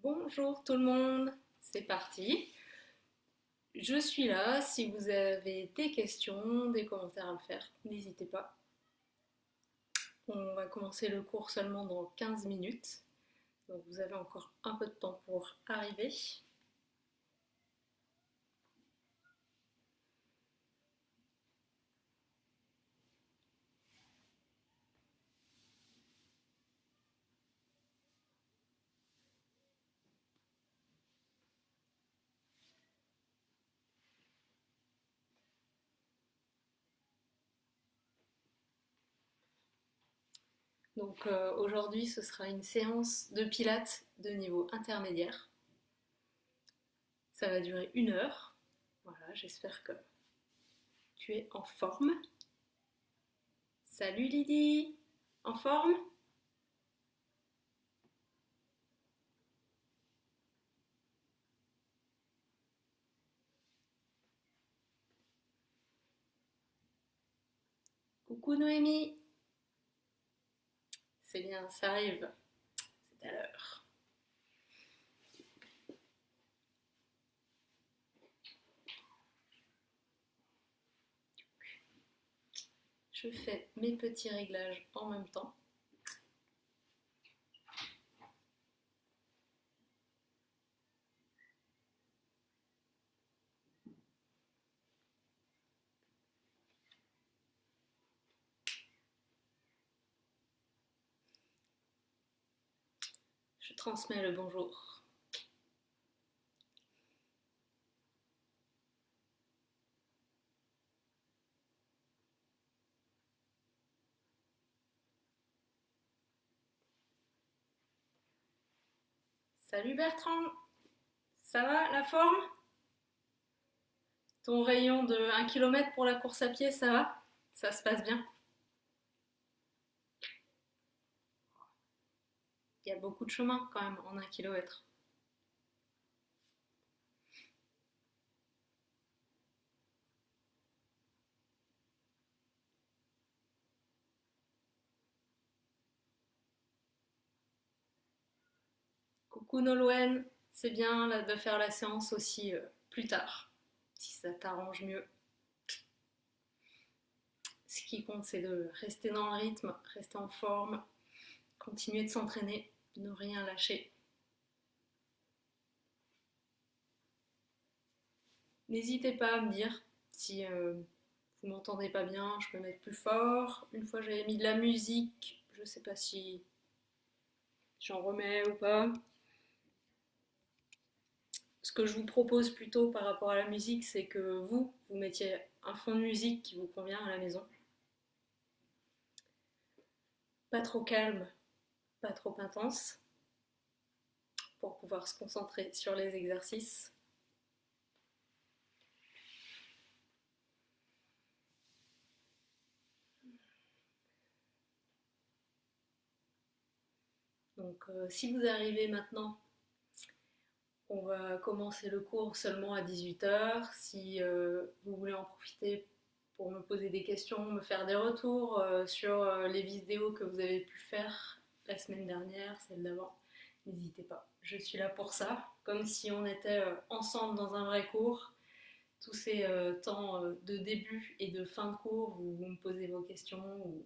Bonjour tout le monde, c'est parti. Je suis là, si vous avez des questions, des commentaires à me faire, n'hésitez pas. On va commencer le cours seulement dans 15 minutes, donc vous avez encore un peu de temps pour arriver. Donc aujourd'hui ce sera une séance de pilates de niveau intermédiaire. Ça va durer 1 heure. Voilà, j'espère que tu es en forme. Salut Lydie, en forme? Coucou Noémie. C'est bien, ça arrive. C'est à l'heure. Je fais mes petits réglages en même temps. Je transmets le bonjour. Salut Bertrand, ça va la forme? Ton rayon de 1 km pour la course à pied, ça va? Ça se passe bien? Il y a beaucoup de chemin quand même en 1 km. Coucou Nolwenn, c'est bien là, de faire la séance aussi plus tard, si ça t'arrange mieux. Ce qui compte, c'est de rester dans le rythme, rester en forme, continuer de s'entraîner, ne rien lâcher. N'hésitez pas à me dire si vous m'entendez pas bien, je peux mettre plus fort. Une fois j'avais mis de la musique, je sais pas si j'en remets ou pas. Ce que je vous propose plutôt par rapport à la musique, c'est que vous mettiez un fond de musique qui vous convient à la maison. Pas trop calme, pas trop intense, pour pouvoir se concentrer sur les exercices. Donc si vous arrivez maintenant, on va commencer le cours seulement à 18 h. Si vous voulez en profiter pour me poser des questions, me faire des retours sur les vidéos que vous avez pu faire la semaine dernière, celle d'avant, n'hésitez pas. Je suis là pour ça, comme si on était ensemble dans un vrai cours. Tous ces temps de début et de fin de cours où vous me posez vos questions, où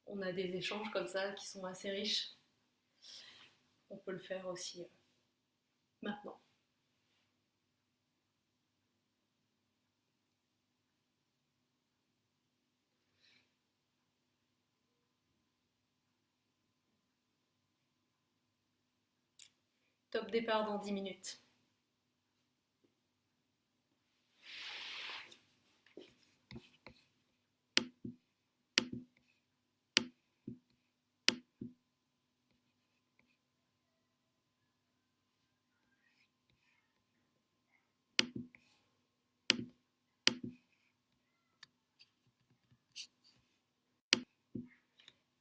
on a des échanges comme ça qui sont assez riches, on peut le faire aussi maintenant. Top départ dans 10 minutes.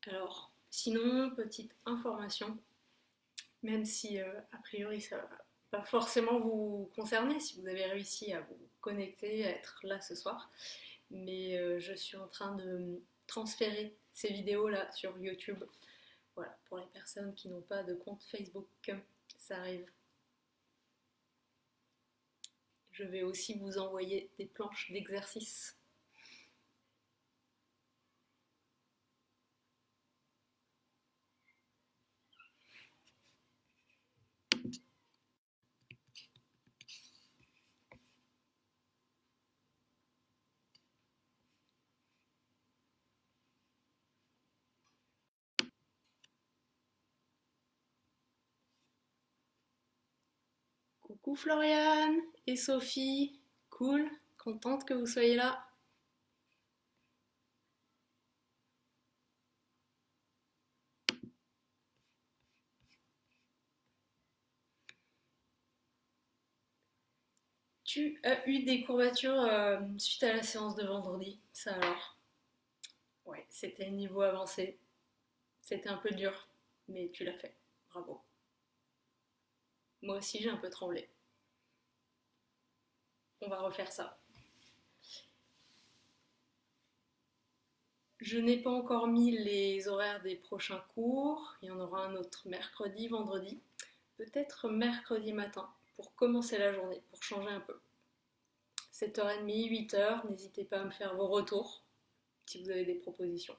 Alors, sinon, petite information, même si a priori ça va pas forcément vous concerner si vous avez réussi à vous connecter, à être là ce soir, mais je suis en train de transférer ces vidéos là sur YouTube Voilà, pour les personnes qui n'ont pas de compte Facebook, ça arrive. Je vais aussi vous envoyer des planches d'exercice. Coucou Floriane et Sophie, cool, contente que vous soyez là. Tu as eu des courbatures suite à la séance de vendredi, ça alors? Ouais, c'était niveau avancé, c'était un peu dur, mais tu l'as fait, bravo. Moi aussi j'ai un peu tremblé. On va refaire ça. Je n'ai pas encore mis les horaires des prochains cours. Il y en aura un autre mercredi, vendredi. Peut-être mercredi matin pour commencer la journée, pour changer un peu. 7h30, 8h, n'hésitez pas à me faire vos retours si vous avez des propositions.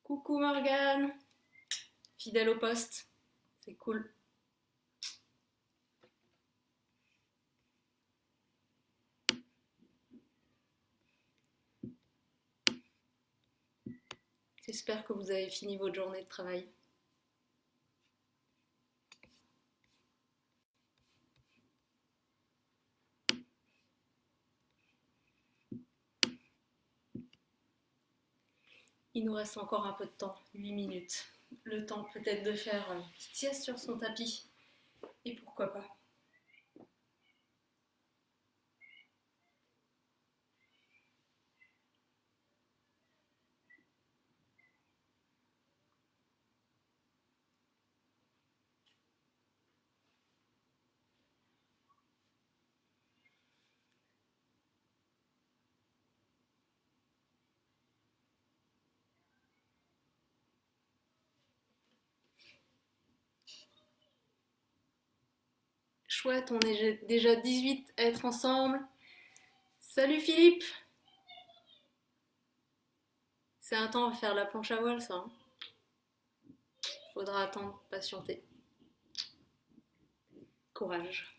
Coucou Morgane, fidèle au poste, c'est cool. J'espère que vous avez fini votre journée de travail. Il nous reste encore un peu de temps, 8 minutes. Le temps peut-être de faire une petite sieste sur son tapis. Et pourquoi pas. Chouette, on est déjà 18 à être ensemble. Salut Philippe! C'est un temps à faire la planche à voile, ça. Hein. Faudra attendre, patienter. Courage.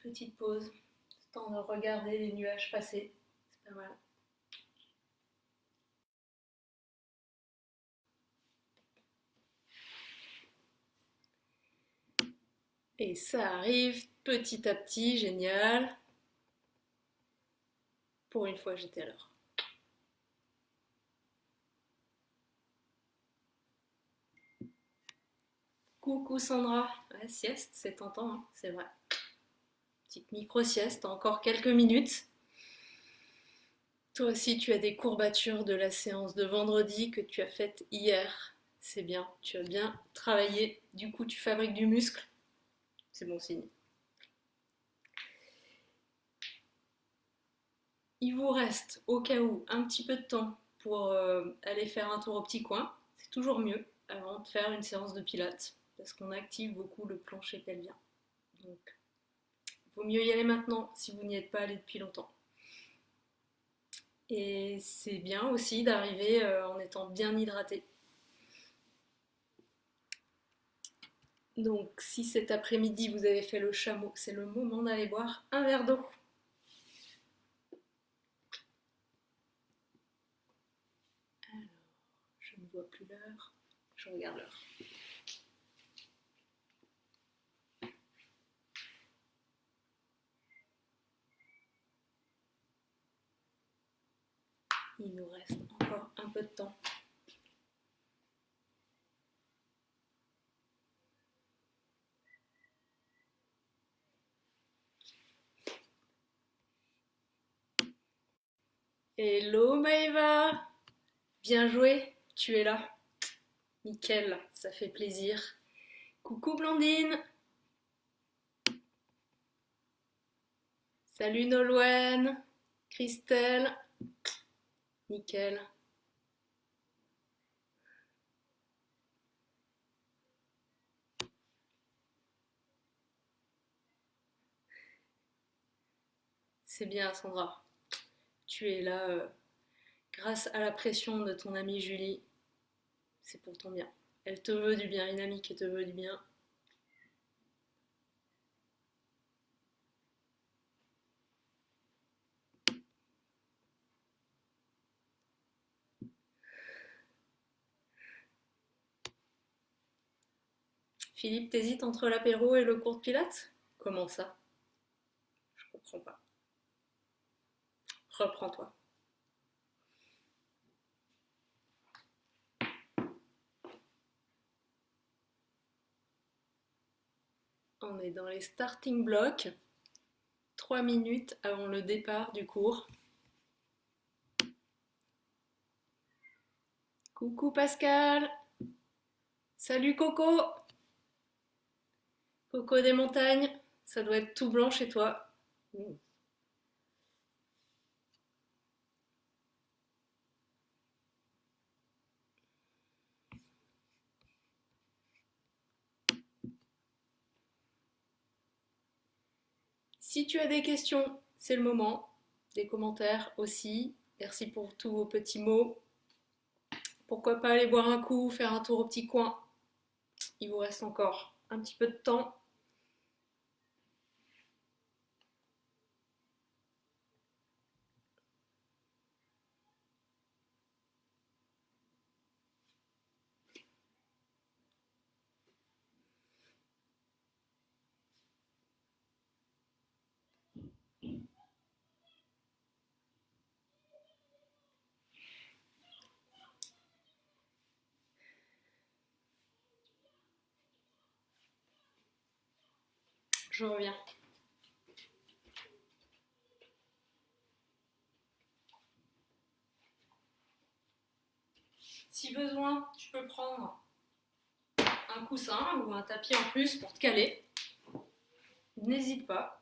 Petite pause. Temps de regarder les nuages passer. C'est pas mal. Et ça arrive petit à petit, génial. Pour une fois, j'étais à l'heure. Coucou Sandra. Ouais, sieste, c'est tentant, hein, c'est vrai. Petite micro-sieste, encore quelques minutes. Toi aussi, tu as des courbatures de la séance de vendredi que tu as faite hier. C'est bien, tu as bien travaillé. Du coup, tu fabriques du muscle. C'est bon signe. Il vous reste au cas où un petit peu de temps pour aller faire un tour au petit coin. C'est toujours mieux avant de faire une séance de pilates parce qu'on active beaucoup le plancher pelvien. Donc, il vaut mieux y aller maintenant si vous n'y êtes pas allé depuis longtemps. Et c'est bien aussi d'arriver en étant bien hydraté. Donc, si cet après-midi vous avez fait le chameau, c'est le moment d'aller boire un verre d'eau. Alors, je ne vois plus l'heure. Je regarde l'heure. Il nous reste encore un peu de temps. Hello Maëva, bien joué, tu es là. Nickel, ça fait plaisir. Coucou Blandine. Salut Nolwenn, Christelle. Nickel. C'est bien Sandra, tu es là grâce à la pression de ton amie Julie. C'est pour ton bien. Elle te veut du bien, une amie qui te veut du bien. Philippe, t'hésites entre l'apéro et le cours de pilates? Comment ça? Je comprends pas. Reprends-toi. On est dans les starting blocks, 3 minutes avant le départ du cours. Coucou Pascal. Salut Coco. Coco des montagnes, ça doit être tout blanc chez toi. Si tu as des questions, c'est le moment. Des commentaires aussi. Merci pour tous vos petits mots. Pourquoi pas aller boire un coup, faire un tour au petit coin. Il vous reste encore un petit peu de temps. Je reviens. Si besoin, tu peux prendre un coussin ou un tapis en plus pour te caler. N'hésite pas.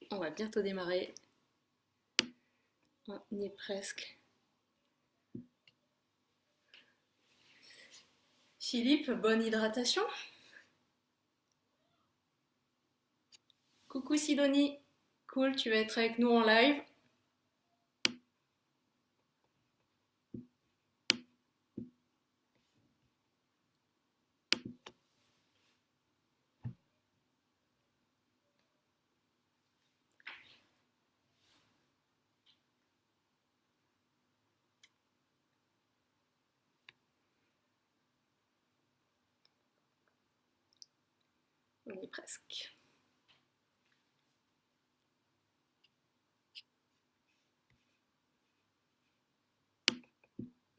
On va bientôt démarrer. On y est presque. Philippe, bonne hydratation. Coucou Sidonie. Cool, tu vas être avec nous en live. On y est presque.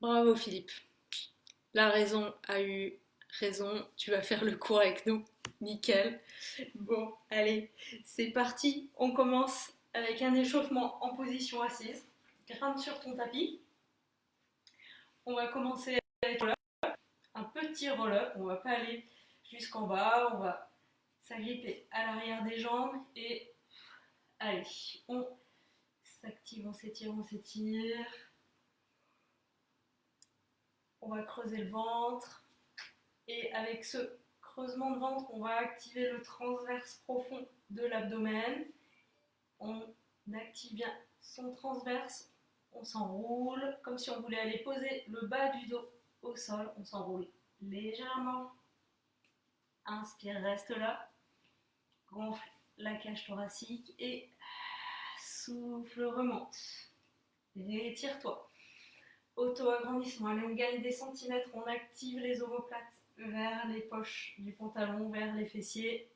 Bravo Philippe. La raison a eu raison. Tu vas faire le cours avec nous. Nickel. Bon, allez, c'est parti. On commence avec un échauffement en position assise. Grimpe sur ton tapis. On va commencer avec un petit roll-up. On ne va pas aller jusqu'en bas. On va s'agripper à l'arrière des jambes et allez, on s'active, on s'étire, on s'étire. On va creuser le ventre et avec ce creusement de ventre, on va activer le transverse profond de l'abdomen. On active bien son transverse, on s'enroule comme si on voulait aller poser le bas du dos au sol. On s'enroule légèrement. Inspire, reste là. Gonfle la cage thoracique et souffle, remonte. Rétire-toi. Auto-agrandissement. Allez, on gagne des centimètres. On active les omoplates vers les poches du pantalon, vers les fessiers.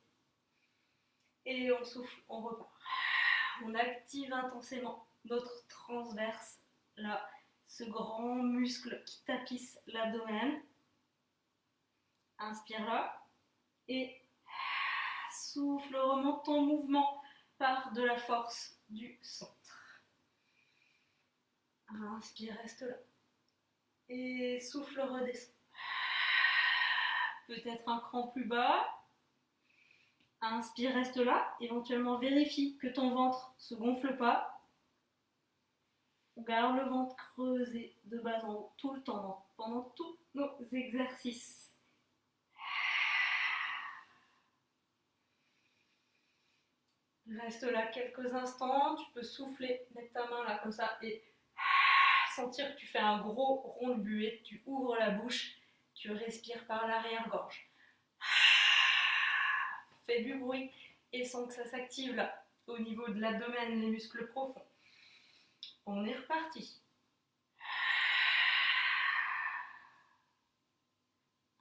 Et on souffle, on repart. On active intensément notre transverse, là, ce grand muscle qui tapisse l'abdomen. Inspire là. Et souffle, remonte. Ton mouvement par de la force du centre. Inspire, reste là. Et souffle, redescend. Peut-être un cran plus bas. Inspire, reste là. Éventuellement, vérifie que ton ventre ne se gonfle pas. On garde le ventre creusé de bas en haut tout le temps, pendant tous nos exercices. Reste là quelques instants. Tu peux souffler, mettre ta main là comme ça et sentir que tu fais un gros rond de buée. Tu ouvres la bouche, tu respires par l'arrière-gorge. Fais du bruit et sens que ça s'active là, au niveau de l'abdomen, les muscles profonds. On est reparti.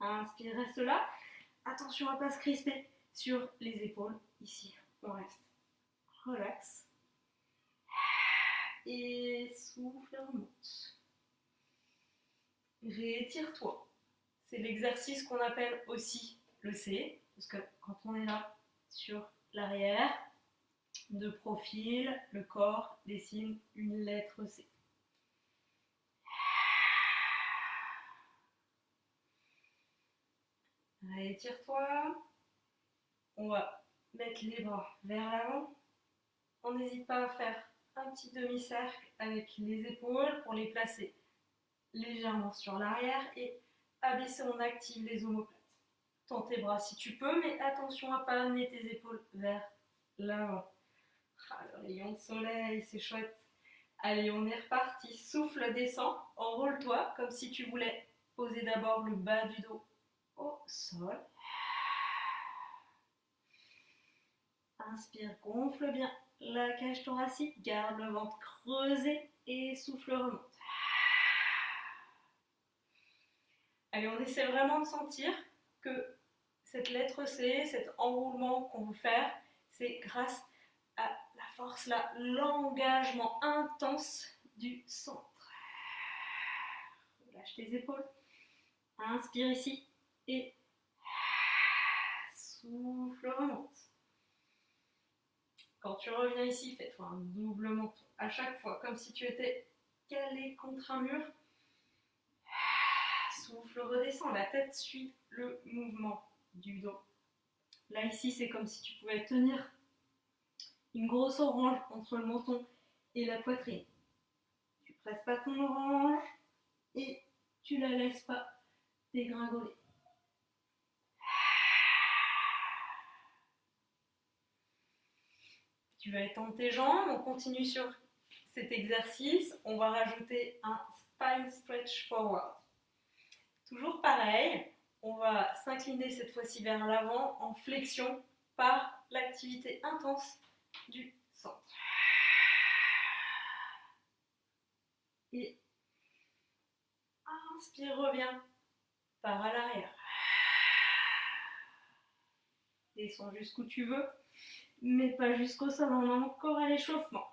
Inspire, reste là. Attention à ne pas se crisper sur les épaules. Ici, on reste. Relax. Et souffle, remonte. Rétire-toi. C'est l'exercice qu'on appelle aussi le C, parce que quand on est là sur l'arrière, de profil, le corps dessine une lettre C. Rétire-toi. On va mettre les bras vers l'avant. On n'hésite pas à faire un petit demi-cercle avec les épaules pour les placer légèrement sur l'arrière et abaisser, on active les omoplates. Tends tes bras si tu peux, mais attention à ne pas amener tes épaules vers l'avant. Ah, le rayon de soleil, c'est chouette. Allez, on est reparti. Souffle, descend, enroule-toi comme si tu voulais poser d'abord le bas du dos au sol. Inspire, gonfle bien la cage thoracique, garde le ventre creusé et souffle, remonte. Allez, on essaie vraiment de sentir que cette lettre C, cet enroulement qu'on veut faire, c'est grâce à la force, là, l'engagement intense du centre. Lâche tes épaules. Inspire ici et souffle, remonte. Quand tu reviens ici, fais-toi un double menton à chaque fois, comme si tu étais calé contre un mur. Souffle, redescends, la tête suit le mouvement du dos. Là, ici, c'est comme si tu pouvais tenir une grosse orange entre le menton et la poitrine. Tu presses pas ton orange et tu la laisses pas dégringoler. Tu vas étendre tes jambes, on continue sur cet exercice. On va rajouter un spine stretch forward. Toujours pareil, on va s'incliner cette fois-ci vers l'avant en flexion par l'activité intense du centre. Et inspire, reviens, pars à l'arrière. Descends jusqu'où tu veux, mais pas jusqu'au sol, on a encore à l'échauffement.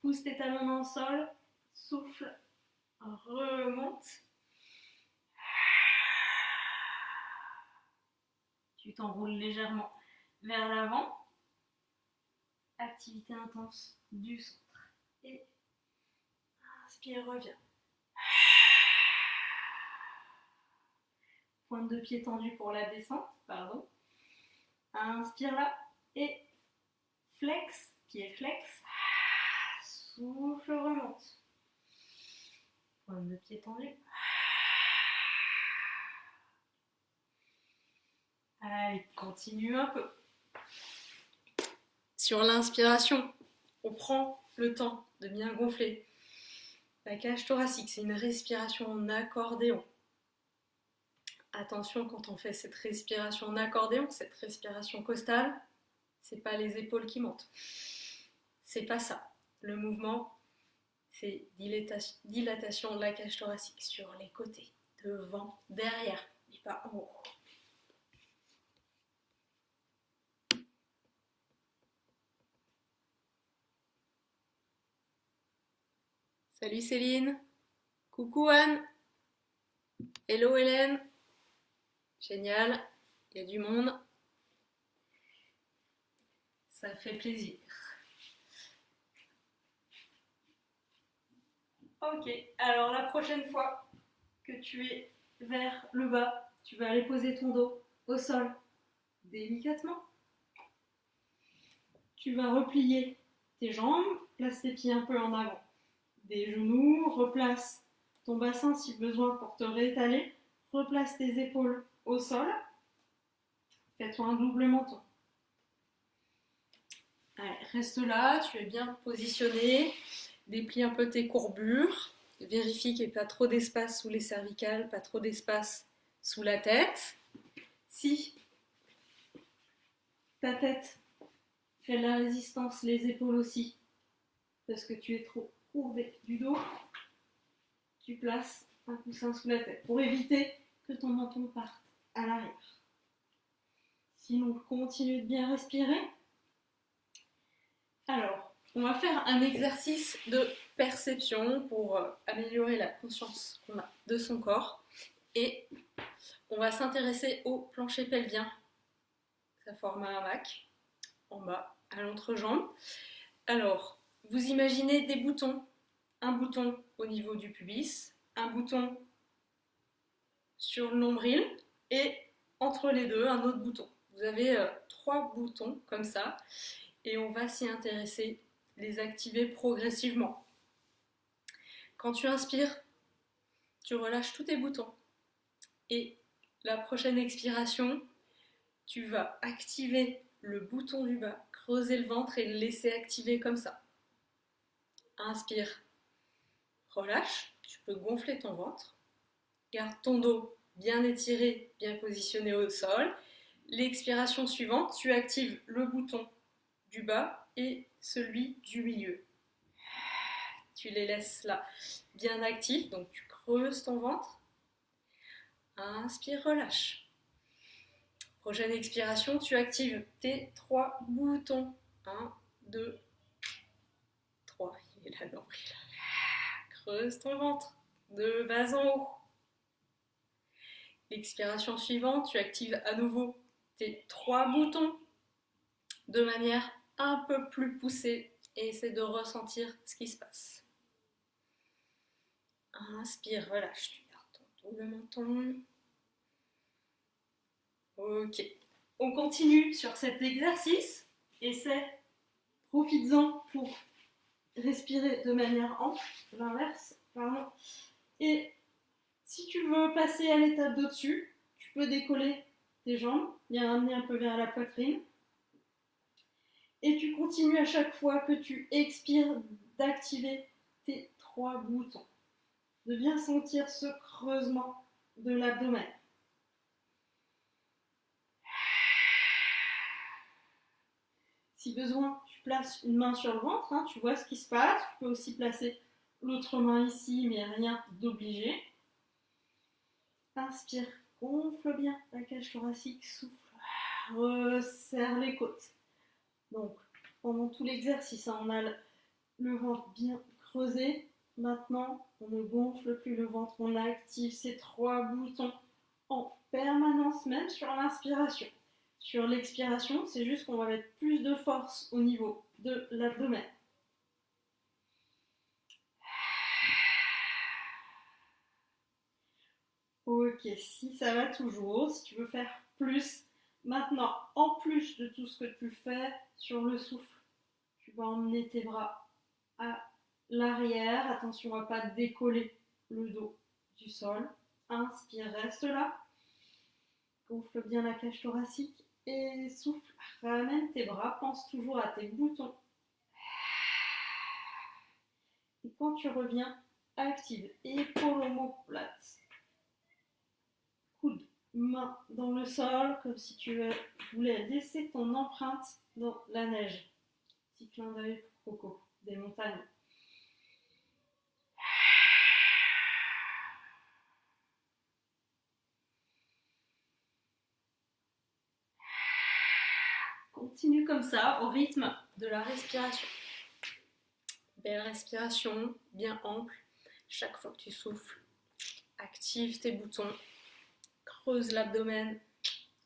Pousse tes talons dans le sol, souffle, remonte. Tu t'enroules légèrement vers l'avant. Activité intense du centre. Et inspire, reviens. Pointe de pied tendue pour la descente, pardon. Inspire là et flex, pied flex. Souffle, remonte. Pointe de pied tendue. Allez, continue un peu. Sur l'inspiration, on prend le temps de bien gonfler la cage thoracique. C'est une respiration en accordéon. Attention quand on fait cette respiration en accordéon, cette respiration costale, c'est pas les épaules qui montent. c'est pas ça. Le mouvement, c'est dilatation de la cage thoracique sur les côtés, devant, derrière, mais pas en haut. Salut Céline. Coucou Anne. Hello Hélène. Génial, il y a du monde. Ça fait plaisir. Ok, alors la prochaine fois que tu es vers le bas, tu vas aller poser ton dos au sol délicatement. Tu vas replier tes jambes, place tes pieds un peu en avant des genoux, replace ton bassin si besoin pour te réétaler, replace tes épaules au sol, fais-toi un double menton. Allez, reste là, tu es bien positionné, déplie un peu tes courbures, vérifie qu'il n'y ait pas trop d'espace sous les cervicales, pas trop d'espace sous la tête. Si ta tête fait de la résistance, les épaules aussi, parce que tu es trop courbé du dos, tu places un coussin sous la tête pour éviter que ton menton parte à l'arrière. Sinon, continue de bien respirer. Alors, on va faire un exercice de perception pour améliorer la conscience qu'on a de son corps. Et on va s'intéresser au plancher pelvien. Ça forme un hamac en bas, à l'entrejambe. Alors, vous imaginez des boutons. Un bouton au niveau du pubis, un bouton sur le nombril et entre les deux, un autre bouton. Vous avez 3 boutons comme ça et on va s'y intéresser, les activer progressivement. Quand tu inspires, tu relâches tous tes boutons et la prochaine expiration, tu vas activer le bouton du bas, creuser le ventre et le laisser activer comme ça. Inspire, relâche, tu peux gonfler ton ventre, garde ton dos bien étiré, bien positionné au sol. L'expiration suivante, tu actives le bouton du bas et celui du milieu. Tu les laisses là bien actifs, donc tu creuses ton ventre. Inspire, relâche. Prochaine expiration, tu actives tes 3 boutons. 1, 2, 3. Il est là, nombril. Creuse ton ventre de bas en haut. L'expiration suivante, tu actives à nouveau tes 3 boutons de manière un peu plus poussée et essaie de ressentir ce qui se passe. Inspire, relâche, tu gardes ton double menton. Ok, on continue sur cet exercice. Essaie, profites-en pour respirer de manière ample, l'inverse, pardon. Et si tu veux passer à l'étape d'au-dessus, tu peux décoller tes jambes, les ramener un peu vers la poitrine. Et tu continues à chaque fois que tu expires d'activer tes 3 boutons. De bien sentir ce creusement de l'abdomen. Si besoin, tu places une main sur le ventre, hein, tu vois ce qui se passe. Tu peux aussi placer l'autre main ici, mais rien d'obligé. Inspire, gonfle bien la cage thoracique, souffle, resserre les côtes. Donc, pendant tout l'exercice, hein, on a le ventre bien creusé. Maintenant, on ne gonfle plus le ventre, on active ces 3 boutons en permanence, même sur l'inspiration. Sur l'expiration, c'est juste qu'on va mettre plus de force au niveau de l'abdomen. Ok, si ça va toujours, si tu veux faire plus, maintenant, en plus de tout ce que tu fais sur le souffle, tu vas emmener tes bras à l'arrière. Attention à ne pas décoller le dos du sol. Inspire, reste là. Gonfle bien la cage thoracique et souffle. Ramène tes bras, pense toujours à tes boutons. Et quand tu reviens, active épaule omoplate. Coude, main dans le sol, comme si tu voulais laisser ton empreinte dans la neige. Petit clin d'œil Coco, des montagnes. Continue comme ça, au rythme de la respiration. Belle respiration, bien ample. Chaque fois que tu souffles, active tes boutons. Creuse l'abdomen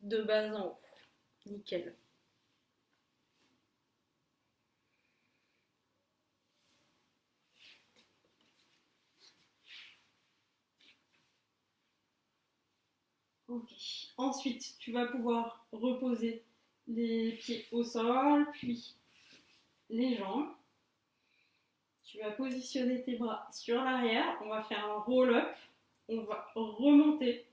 de bas en haut. Nickel. Ok. Ensuite, tu vas pouvoir reposer les pieds au sol, puis les jambes. Tu vas positionner tes bras sur l'arrière. On va faire un roll-up. On va remonter.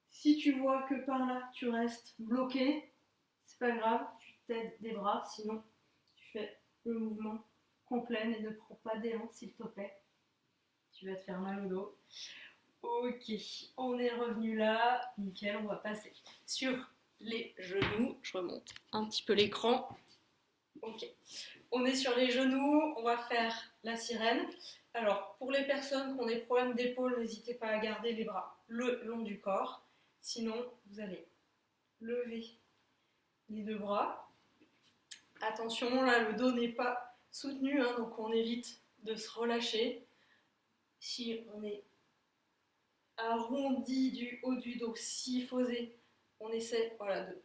Si tu vois que par là, tu restes bloqué, c'est pas grave, tu t'aides des bras. Sinon, tu fais le mouvement complet et ne prends pas d'élan, s'il te plaît. Tu vas te faire mal au dos. Ok, on est revenu là. Nickel, on va passer sur les genoux. Je remonte un petit peu l'écran. Ok, on est sur les genoux. On va faire la sirène. Alors, pour les personnes qui ont des problèmes d'épaule, n'hésitez pas à garder les bras le long du corps. Sinon, vous allez lever les deux bras. Attention, là, le dos n'est pas soutenu, hein, donc on évite de se relâcher. Si on est arrondi du haut du dos, syphosé, on essaie de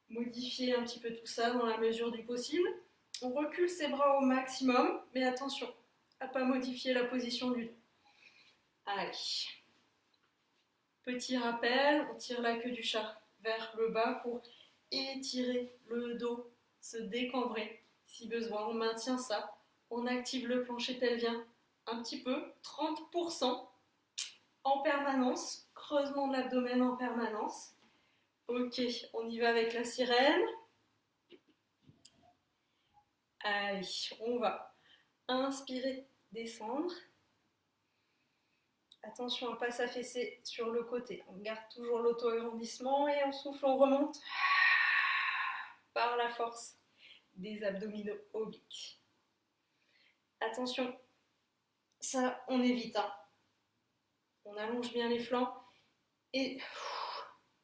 modifier un petit peu tout ça dans la mesure du possible. On recule ses bras au maximum, mais attention à ne pas modifier la position du dos. Allez. Petit rappel, on tire la queue du chat vers le bas pour étirer le dos, se décambrer. Si besoin, on maintient ça. On active le plancher pelvien un petit peu, 30% en permanence. Creusement de l'abdomen en permanence. Ok, on y va avec la sirène. Allez, on va inspirer, descendre. Attention à ne pas s'affaisser sur le côté. On garde toujours l'auto-agrandissement et on souffle, on remonte par la force des abdominaux obliques. Attention, ça on évite. On allonge bien les flancs et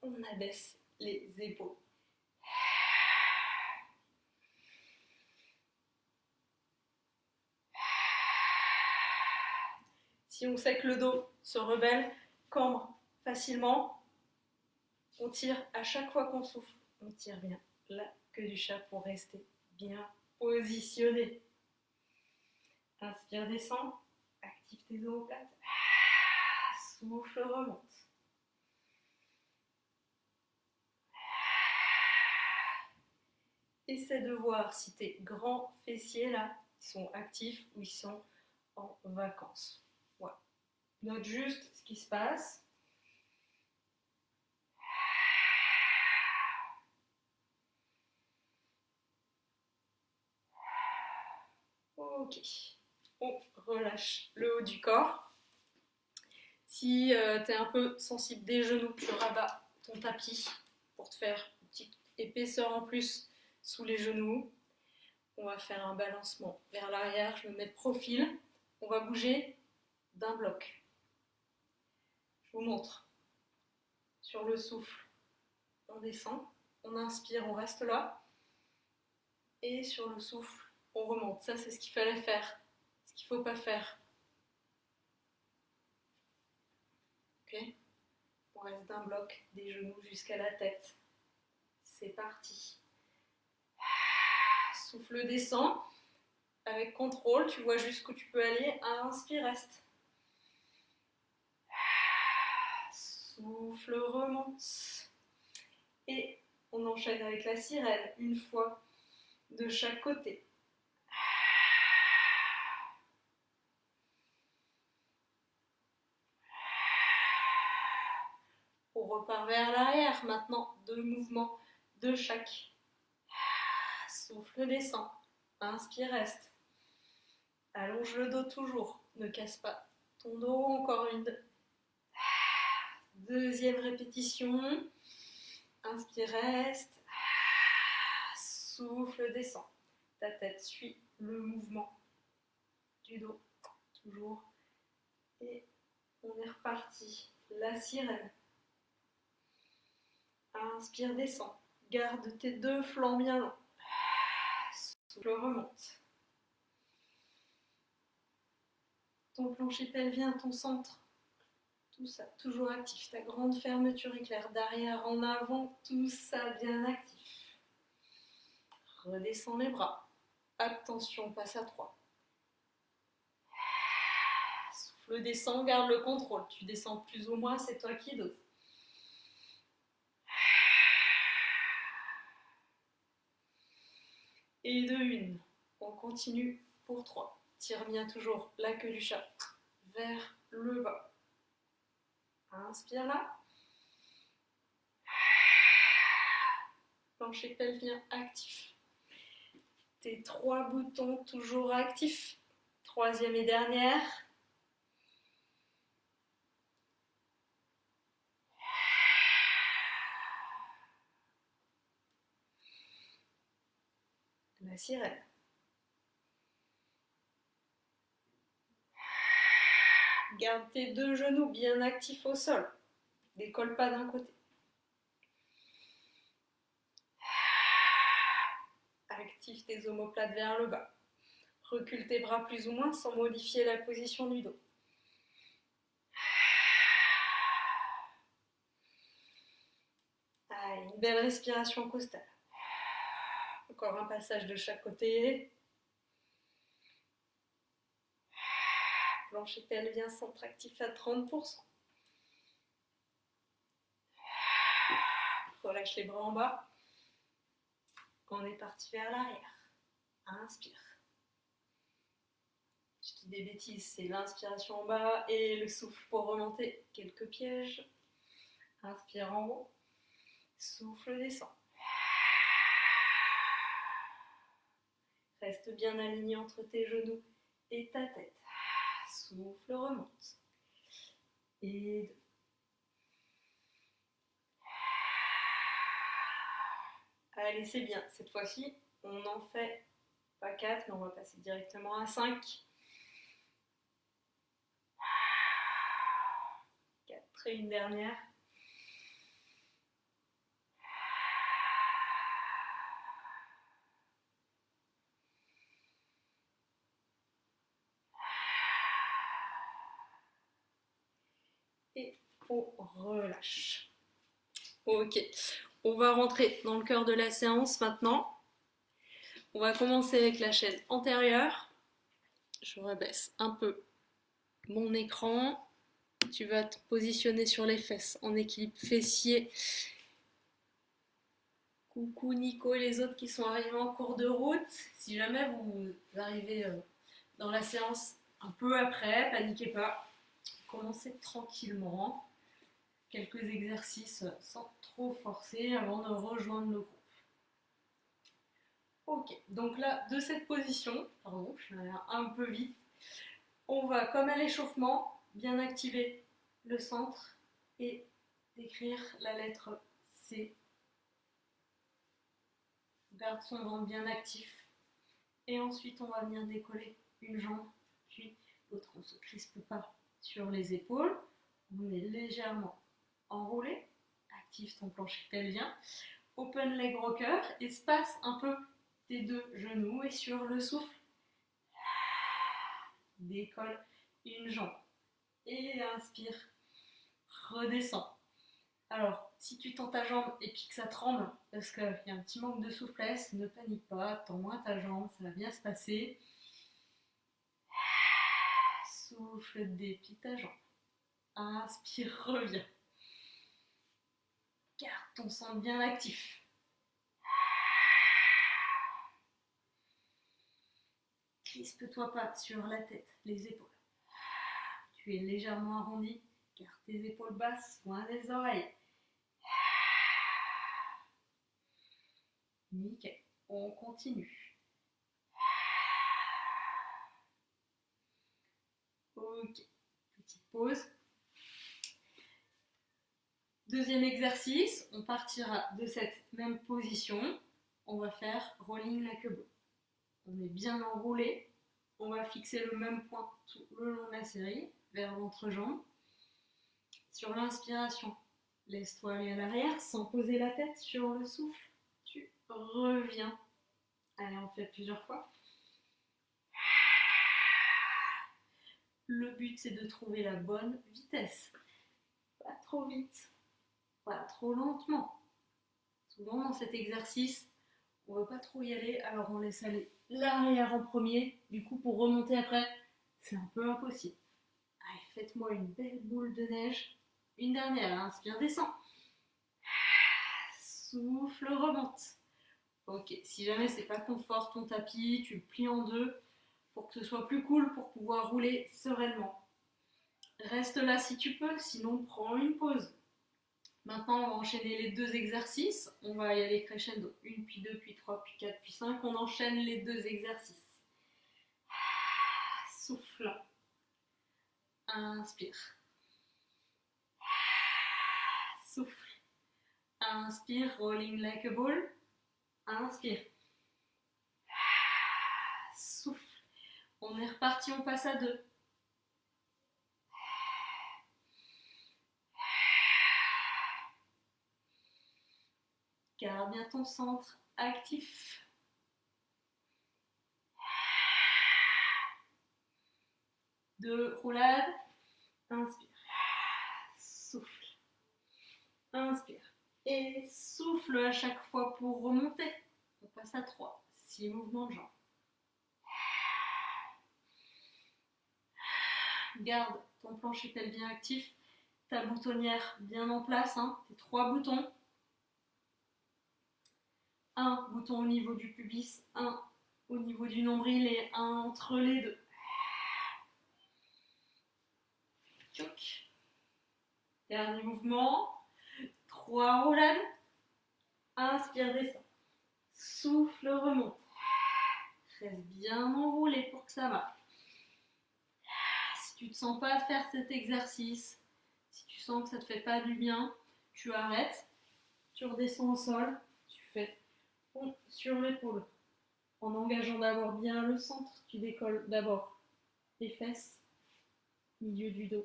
on abaisse les épaules. Si on sait que le dos se rebelle, cambre facilement, on tire à chaque fois qu'on souffle. On tire bien la queue du chat pour rester bien positionné. Inspire, descend, active tes omoplates. Souffle, remonte. Essaie de voir si tes grands fessiers là sont actifs ou ils sont en vacances. Voilà. Note juste ce qui se passe. Ok. On relâche le haut du corps. Si tu es un peu sensible des genoux, tu rabats ton tapis pour te faire une petite épaisseur en plus sous les genoux. On va faire un balancement vers l'arrière. Je me mets de profil. On va bouger d'un bloc. Je vous montre. Sur le souffle, on descend. On inspire, on reste là. Et sur le souffle, on remonte. Ça, c'est ce qu'il fallait faire. Ce qu'il ne faut pas faire. Ok ? On reste d'un bloc, des genoux jusqu'à la tête. C'est parti. Souffle descend. Avec contrôle, tu vois jusqu'où tu peux aller. Inspire, reste. Souffle, remonte. Et on enchaîne avec la sirène, une fois de chaque côté. On repart vers l'arrière. Maintenant, 2 mouvements de chaque. Souffle, descend. Inspire, reste. Allonge le dos toujours. Ne casse pas ton dos. Encore une. Deuxième répétition. Inspire, reste. Souffle, descend. Ta tête suit le mouvement du dos, toujours. Et on est reparti. La sirène. Inspire, descend. Garde tes deux flancs bien longs. Souffle, remonte. Ton plancher pelvien, ton centre. Tout ça, toujours actif. Ta grande fermeture éclair d'arrière en avant. Tout ça bien actif. Redescends les bras. Attention, passe à 3. Souffle, descend, garde le contrôle. Tu descends plus ou moins, c'est toi qui doses. Et de 1. On continue pour 3. Tire bien toujours la queue du chat vers le bas. Inspire là. Plancher pelvien actif. Tes 3 boutons toujours actifs. 3e et dernière. La sirène. Garde tes 2 genoux bien actifs au sol. Décolle pas d'un côté. Active tes omoplates vers le bas. Recule tes bras plus ou moins sans modifier la position du dos. Allez, une belle respiration costale. Encore un passage de chaque côté. Plancher pelvien, centre actif à 30%. Relâche les bras en bas. On est parti vers l'arrière. Inspire. Je dis des bêtises, c'est l'inspiration en bas et le souffle pour remonter. Quelques pièges. Inspire en haut. Souffle, descend. Reste bien aligné entre tes genoux et ta tête. Souffle, remonte. Et 2. Allez, c'est bien. Cette fois-ci, on en fait pas 4, mais on va passer directement à 5. 4 et une dernière. Et on relâche. Ok, on va rentrer dans le cœur de la séance maintenant. On va commencer avec la chaîne antérieure. Je rebaisse un peu mon écran. Tu vas te positionner sur les fesses en équilibre fessier. Coucou Nico et les autres qui sont arrivés en cours de route. Si jamais vous arrivez dans la séance un peu après, paniquez pas. Commencez tranquillement. Quelques exercices sans trop forcer avant de rejoindre le groupe. Ok, donc là, de cette position, pardon, je suis allée un peu vite, on va, comme à l'échauffement, bien activer le centre et écrire la lettre C. Garde son ventre bien actif. Et ensuite, on va venir décoller une jambe, puis l'autre. On ne se crispe pas sur les épaules. On est légèrement enroulé. Active ton plancher pelvien. Open leg rocker. Espace un peu tes 2 genoux et sur le souffle, décolle une jambe. Et inspire, redescends. Alors, si tu tends ta jambe et puis que ça tremble, parce qu'il y a un petit manque de souplesse, ne panique pas, tends moins ta jambe, ça va bien se passer. Souffle, déplie ta jambe. Inspire, reviens. Garde ton centre bien actif. Crispe-toi pas sur la tête, les épaules. Tu es légèrement arrondi. Garde tes épaules basses, loin des oreilles. Nickel. On continue. Ok. Petite pause. Deuxième exercice, on partira de cette même position. On va faire rolling la queue bleue. On est bien enroulé. On va fixer le même point tout le long de la série, vers l'entrejambe. Sur l'inspiration, laisse-toi aller à l'arrière sans poser la tête. Sur le souffle, tu reviens. Allez, on fait plusieurs fois. Le but, c'est de trouver la bonne vitesse. Pas trop vite, pas trop lentement. Souvent, dans cet exercice, on ne veut pas trop y aller, alors on laisse aller l'arrière en premier. Du coup, pour remonter après, c'est un peu impossible. Allez, faites-moi une belle boule de neige. Une dernière, inspire, descend. Souffle, remonte. Ok, si jamais c'est pas confort ton tapis, tu le plies en deux pour que ce soit plus cool pour pouvoir rouler sereinement. Reste là si tu peux, sinon prends une pause. Maintenant, on va enchaîner les 2 exercices. On va y aller crescendo. 1, puis 2, puis 3, puis 4, puis 5. On enchaîne les 2 exercices. Souffle. Inspire. Souffle. Inspire, rolling like a ball. Inspire. Souffle. On est reparti, on passe à 2. Garde bien ton centre actif. Deux roulades. Inspire. Souffle. Inspire. Et souffle à chaque fois pour remonter. On passe à 3. 6 mouvements de jambes. Garde ton plancher pelvien actif. Ta boutonnière bien en place. Tes 3 boutons. Un bouton au niveau du pubis, un au niveau du nombril et un entre les deux. Tchouk. Dernier mouvement. 3 roulades. Inspire, descend. Souffle, remonte. Reste bien enroulé pour que ça marche. Si tu ne te sens pas faire cet exercice, si tu sens que ça ne te fait pas du bien, tu arrêtes. Tu redescends au sol. Tu fais pont sur l'épaule. En engageant d'abord bien le centre, tu décolles d'abord les fesses, milieu du dos,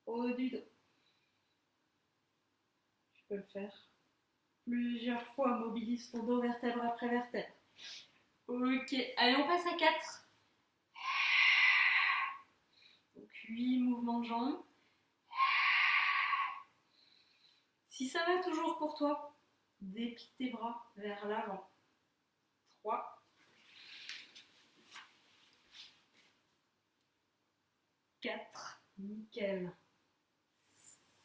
haut du dos. Tu peux le faire plusieurs fois, mobilise ton dos vertèbre après vertèbre. Ok, allez, on passe à 4. Donc 8 mouvements de jambes. Si ça va toujours pour toi, déplie tes bras vers l'avant. 3. 4. Nickel.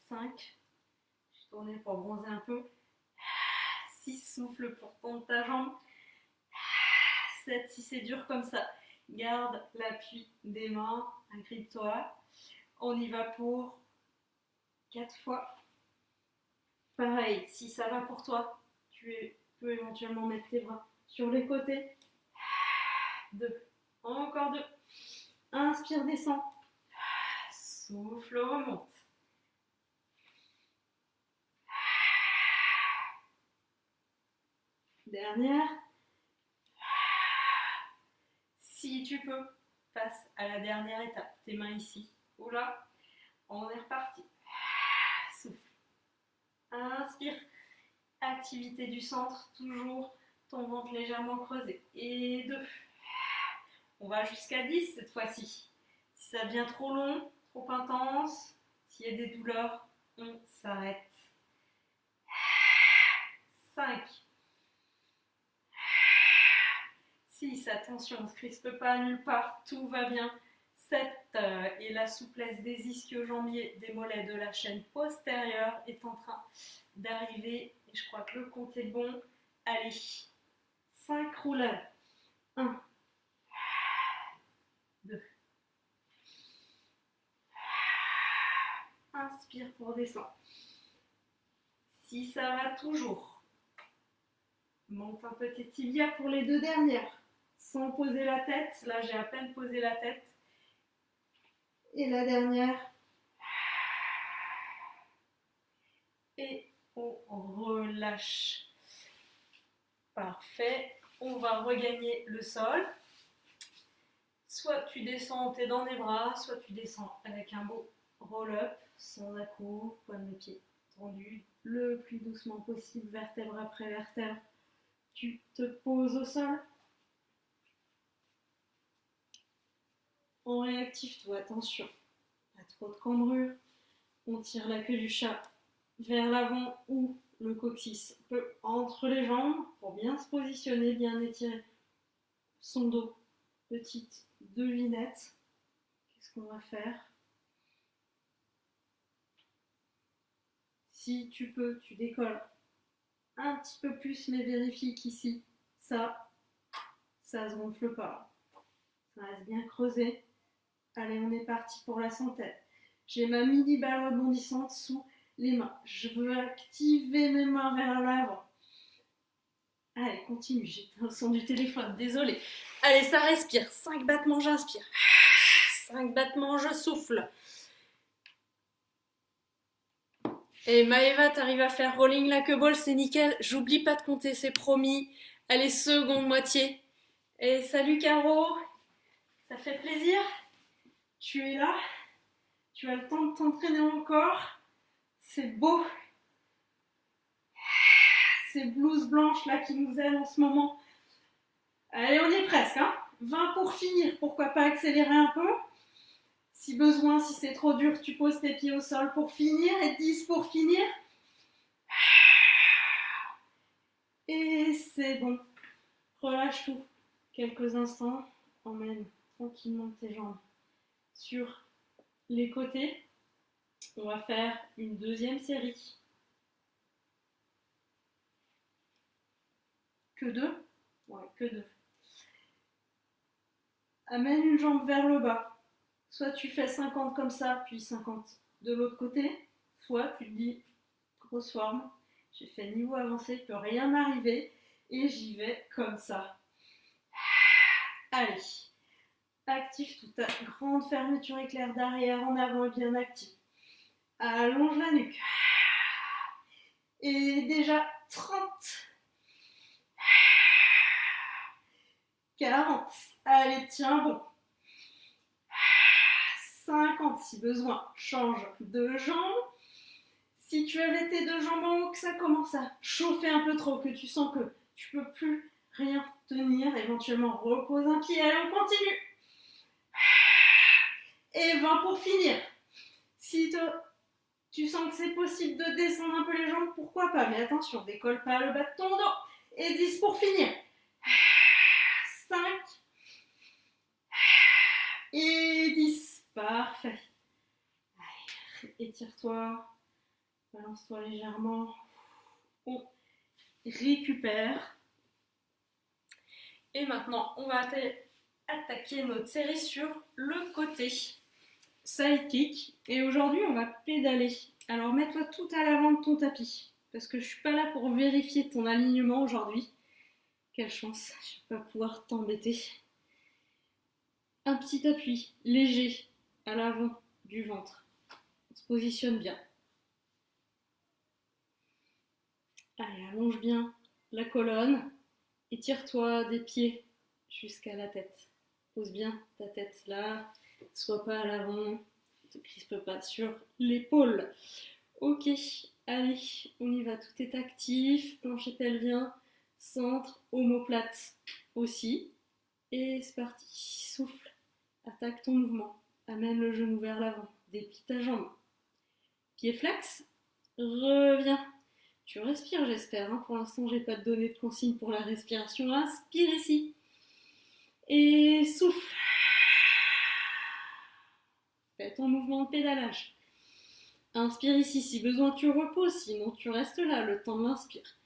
5. Je vais tourner pour bronzer un peu. 6. Souffle pour tendre ta jambe. 7. Si c'est dur comme ça, garde l'appui des mains. Agrippe-toi. On y va pour 4 fois. Pareil, si ça va pour toi, tu peux éventuellement mettre tes bras sur les côtés. 2. Encore 2. Inspire, descend. Souffle, remonte. Dernière. Si tu peux, passe à la dernière étape. Tes mains ici ou là. On est reparti. Souffle. Inspire. Activité du centre, toujours ton ventre légèrement creusé. Et 2. On va jusqu'à 10 cette fois-ci. Si ça devient trop long, trop intense, s'il y a des douleurs, on s'arrête. 5. 6. Attention, ne se crispe pas nulle part, tout va bien. 7. Et la souplesse des ischio-jambiers, des mollets de la chaîne postérieure est en train d'arriver. Et je crois que le compte est bon. Allez, 5 roulades. 1. 2. Inspire pour descendre. Si ça va toujours, monte un peu tes tibias pour les 2 dernières. Sans poser la tête. Là, j'ai à peine posé la tête. Et la dernière. Et on relâche. Parfait. on va regagner le sol. Soit tu descends, t'es dans les bras, soit tu descends avec un beau roll-up, sans à-coups, pointe de pied tendue, le plus doucement possible, vertèbre après vertèbre. Tu te poses au sol. En réactif, toi, attention, pas trop de cambrure. On tire la queue du chat vers l'avant ou le coccyx un peu entre les jambes pour bien se positionner, bien étirer son dos. Petite devinette. Qu'est-ce qu'on va faire? Si tu peux, tu décolles un petit peu plus, mais vérifie qu'ici, ça se gonfle pas. Ça reste bien creusé. Allez, on est parti pour la centaine. J'ai ma mini balle rebondissante sous les mains. Je veux activer mes mains vers l'avant. Allez, continue. J'ai le son du téléphone, désolé. Allez, ça respire. 5 battements, j'inspire. 5 battements, je souffle. Et Maëva, t'arrives à faire rolling la queue ball, c'est nickel. J'oublie pas de compter, c'est promis. Allez, seconde moitié. Et salut Caro. Ça fait plaisir. Tu es là. Tu as le temps de t'entraîner encore. C'est beau. Ces blouses blanches là qui nous aident en ce moment. Allez, on y est presque. 20 pour finir. Pourquoi pas accélérer un peu? Si besoin, si c'est trop dur, tu poses tes pieds au sol pour finir. Et 10 pour finir. Et c'est bon. Relâche tout. Quelques instants. Emmène tranquillement tes jambes sur les côtés. On va faire une deuxième série. Que 2? Ouais, que 2. Amène une jambe vers le bas. Soit tu fais 50 comme ça, puis 50 de l'autre côté. Soit tu te dis, grosse forme, j'ai fait niveau avancé, il ne peut rien m'arriver. Et j'y vais comme ça. Allez. Active toute ta grande fermeture éclair d'arrière en avant, bien active. Allonge la nuque. Et déjà 30. 40. Allez, tiens bon. 50 si besoin. Change de jambe. Si tu avais tes deux jambes en haut, que ça commence à chauffer un peu trop, que tu sens que tu ne peux plus rien tenir, éventuellement repose un pied. Allez, on continue. Et 20 pour finir. Si tu sens que c'est possible de descendre un peu les jambes, pourquoi pas. Mais attention, décolle pas le bas de ton dos. Et 10 pour finir. 5. Et 10. Parfait. Allez, étire-toi. Balance-toi légèrement. On récupère. Et maintenant, on va attaquer notre série sur le côté. Side kick. Et aujourd'hui, on va pédaler. Alors, mets-toi tout à l'avant de ton tapis. Parce que je ne suis pas là pour vérifier ton alignement aujourd'hui. Quelle chance, je ne vais pas pouvoir t'embêter. Un petit appui léger à l'avant du ventre. On se positionne bien. Allez, allonge bien la colonne. Étire-toi des pieds jusqu'à la tête. Pose bien ta tête là. Sois pas à l'avant. Ne te crispe pas sur l'épaule. Ok, allez, on y va. Tout est actif. Plancher pelvien, centre, omoplate aussi. Et c'est parti. Souffle. Attaque ton mouvement. Amène le genou vers l'avant. Déplie ta jambe. Pied flex. Reviens. Tu respires, j'espère. Pour l'instant, je n'ai pas donné de consigne pour la respiration. Inspire ici. Et souffle. Fais ton mouvement de pédalage. Inspire ici. Si besoin, tu reposes. Sinon, tu restes là le temps de l'inspire.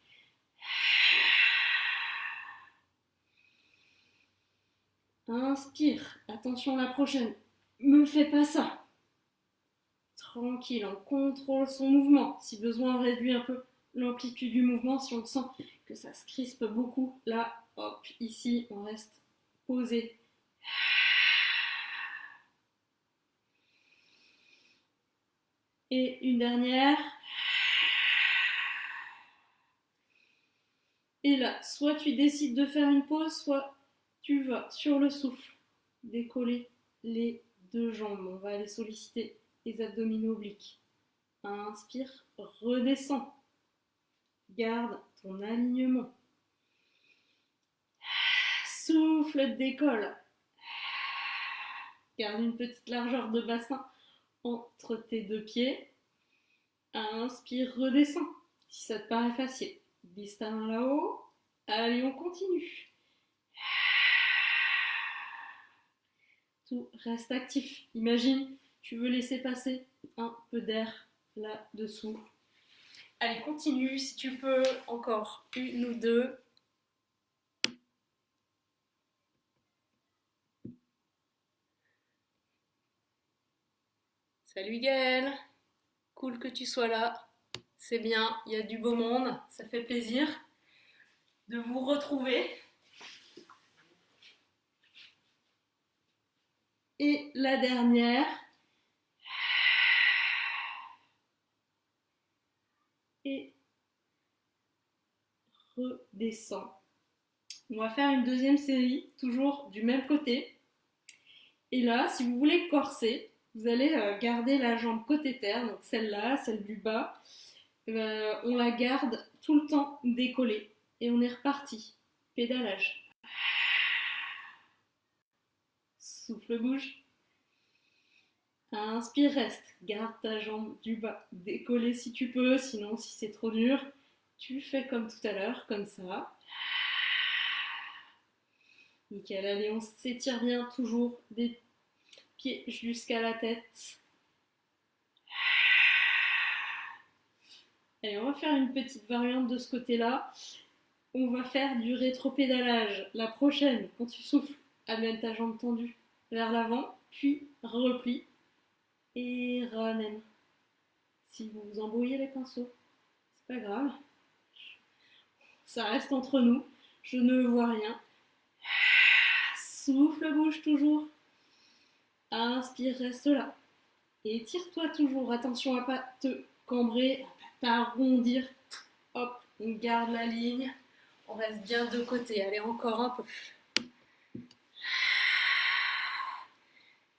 Inspire. Attention, la prochaine. Me fais pas ça. Tranquille, on contrôle son mouvement. Si besoin, on réduit un peu l'amplitude du mouvement. Si on sent que ça se crispe beaucoup, là, hop, ici, on reste posé. Et une dernière. Et là, soit tu décides de faire une pause, soit tu vas sur le souffle décoller les deux jambes. On va aller solliciter les abdominaux obliques. Inspire, redescends. Garde ton alignement. Souffle, décolle. Garde une petite largeur de bassin entre tes deux pieds. Inspire, redescends. Si ça te paraît facile, glisse ta main là-haut. Allez, on continue. Tout reste actif. Imagine, tu veux laisser passer un peu d'air là-dessous. Allez, continue. Si tu peux, encore une ou deux. Salut Gaëlle, cool que tu sois là, c'est bien, il y a du beau monde, ça fait plaisir de vous retrouver. Et la dernière. Et redescends. On va faire une deuxième série, toujours du même côté. Et là, si vous voulez corser, vous allez garder la jambe côté terre, donc celle-là, celle du bas. On la garde tout le temps décollée. Et on est reparti. Pédalage. Souffle, bouge. Inspire, reste. Garde ta jambe du bas décollée si tu peux. Sinon, si c'est trop dur, tu fais comme tout à l'heure, comme ça. Nickel. Allez, on s'étire bien toujours des pieds jusqu'à la tête. Allez, on va faire une petite variante de ce côté-là. On va faire du rétropédalage. La prochaine, quand tu souffles, amène ta jambe tendue vers l'avant, puis replie et ramène. Si vous vous embrouillez les pinceaux, c'est pas grave. Ça reste entre nous. Je ne vois rien. Souffle, bouge toujours. Inspire, reste là. Et tire-toi toujours. Attention à pas te cambrer, à pas t'arrondir. Hop, on garde la ligne. On reste bien de côté. Allez, encore un peu.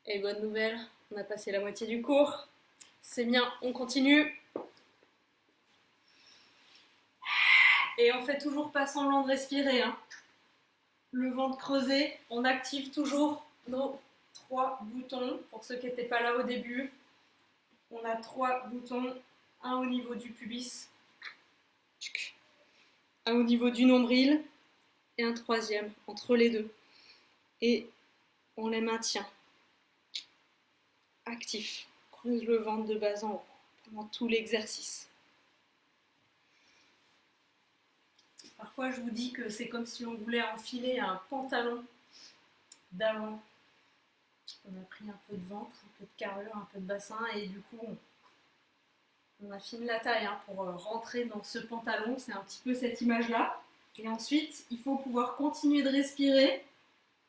Et bonne nouvelle, on a passé la moitié du cours. C'est bien, on continue. Et on fait toujours pas semblant de respirer. Hein. Le ventre creusé, on active toujours nos 3 boutons. Pour ceux qui n'étaient pas là au début, on a 3 boutons. Un au niveau du pubis, un au niveau du nombril et un troisième entre les deux. Et on les maintient actifs. Creuse le ventre de bas en haut pendant tout l'exercice. Parfois, je vous dis que c'est comme si on voulait enfiler un pantalon d'avant. On a pris un peu de ventre, un peu de carrure, un peu de bassin et du coup, on affine la taille hein, pour rentrer dans ce pantalon. C'est un petit peu cette image-là. Et ensuite, il faut pouvoir continuer de respirer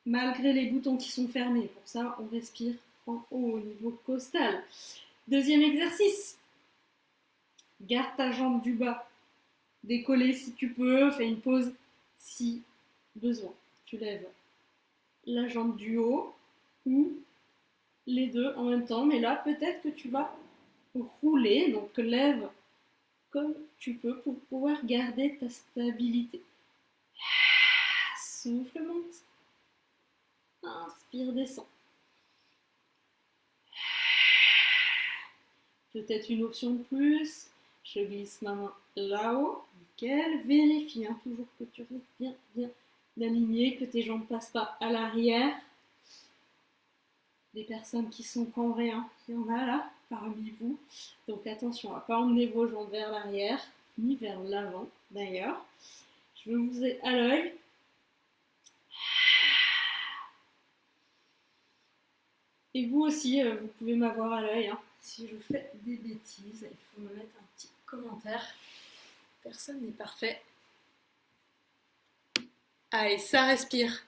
malgré les boutons qui sont fermés. Pour ça, on respire en haut au niveau costal. Deuxième exercice. Garde ta jambe du bas décollée si tu peux. Fais une pause si besoin. Tu lèves la jambe du haut ou les deux en même temps. Mais là, peut-être que tu vas rouler. Donc, lève comme tu peux pour pouvoir garder ta stabilité. Souffle, monte. Inspire, descend. Peut-être une option de plus. Je glisse ma main là-haut. Nickel. Vérifie hein, toujours que tu restes bien aligné, que tes jambes ne passent pas à l'arrière. Les personnes qui sont cambrées, hein, il y en a là parmi vous. Donc attention à ne pas emmener vos jambes vers l'arrière, ni vers l'avant d'ailleurs. Je vais vous aider à l'œil. Et vous aussi, vous pouvez m'avoir à l'œil. Hein. Si je fais des bêtises, il faut me mettre un petit commentaire. Personne n'est parfait. Allez, ça respire.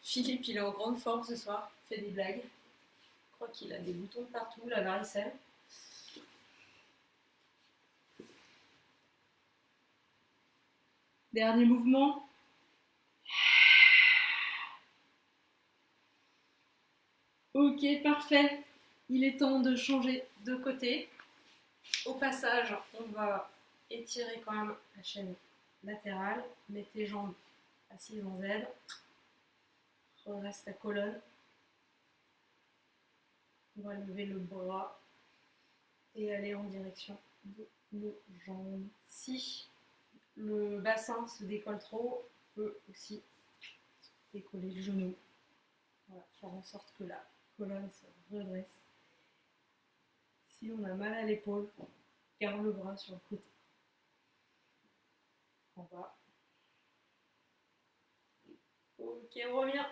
Philippe, il est en grande forme ce soir. Il fait des blagues. Je crois qu'il a des boutons partout, la varicelle. Dernier mouvement. Ok, parfait. Il est temps de changer de côté. Au passage, on va étirer quand même la chaîne latérale. Mets tes jambes assises en Z. Redresse ta colonne. On va lever le bras et aller en direction de nos jambes. Si le bassin se décolle trop, on peut aussi décoller le genou. Voilà, faire en sorte que la colonne se redresse. Si on a mal à l'épaule, garde le bras sur le côté. En bas. Ok, on revient.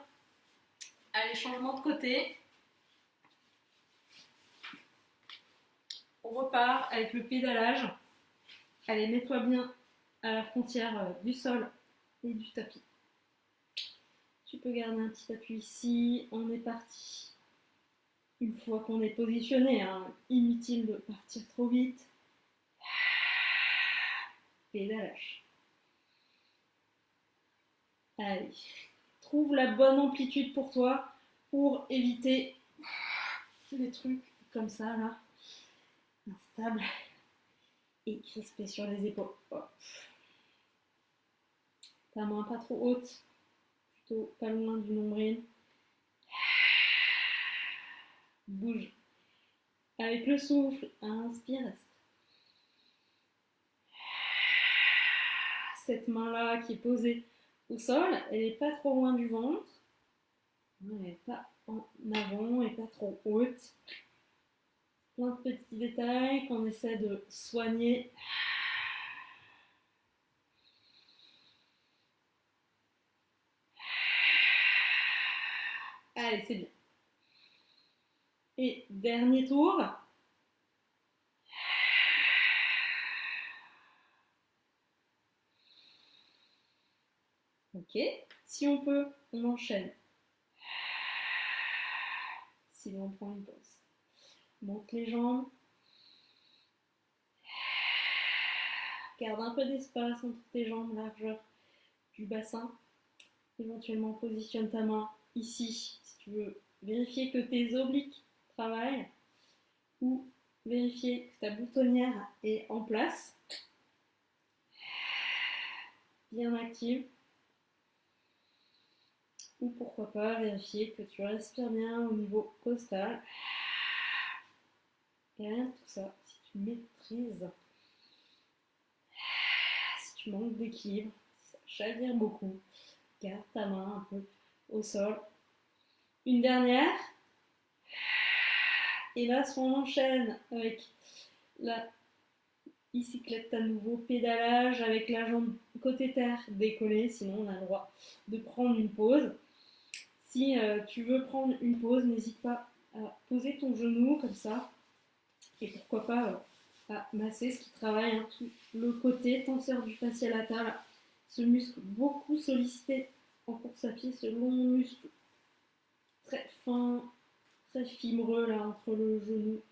Allez, changement de côté. On repart avec le pédalage. Allez, mets-toi bien à la frontière du sol et du tapis. Tu peux garder un petit appui ici. On est parti. Une fois qu'on est positionné, hein, inutile de partir trop vite. Pédalage. Allez, trouve la bonne amplitude pour toi pour éviter les trucs comme ça là, instable et crispé sur les épaules. Hop. Ta main pas trop haute, plutôt pas loin du nombril. Bouge. Avec le souffle, inspire, reste. Cette main-là qui est posée au sol, elle n'est pas trop loin du ventre. Elle n'est pas en avant et pas trop haute. Plein de petits détails qu'on essaie de soigner. Allez, c'est bien. Et dernier tour. Ok, si on peut, on enchaîne. Si on prend une pause. Monte les jambes. Garde un peu d'espace entre tes jambes, largeur du bassin. Éventuellement, positionne ta main ici, si tu veux vérifier que tes obliques travaillent ou vérifier que ta boutonnière est en place, bien active. Ou pourquoi pas vérifier que tu respires bien au niveau costal. Et rien de tout ça, si tu maîtrises, si tu manques d'équilibre, si ça chavire beaucoup, garde ta main un peu au sol. Une dernière. Et là, si on enchaîne avec la bicyclette à nouveau, pédalage avec la jambe côté terre décollée, sinon on a le droit de prendre une pause. Si tu veux prendre une pause, n'hésite pas à poser ton genou comme ça et pourquoi pas à masser ce qui travaille, hein, tout le côté tenseur du fascia latéral, ce muscle beaucoup sollicité en course à pied, ce long muscle très fin, très fibreux là entre le genou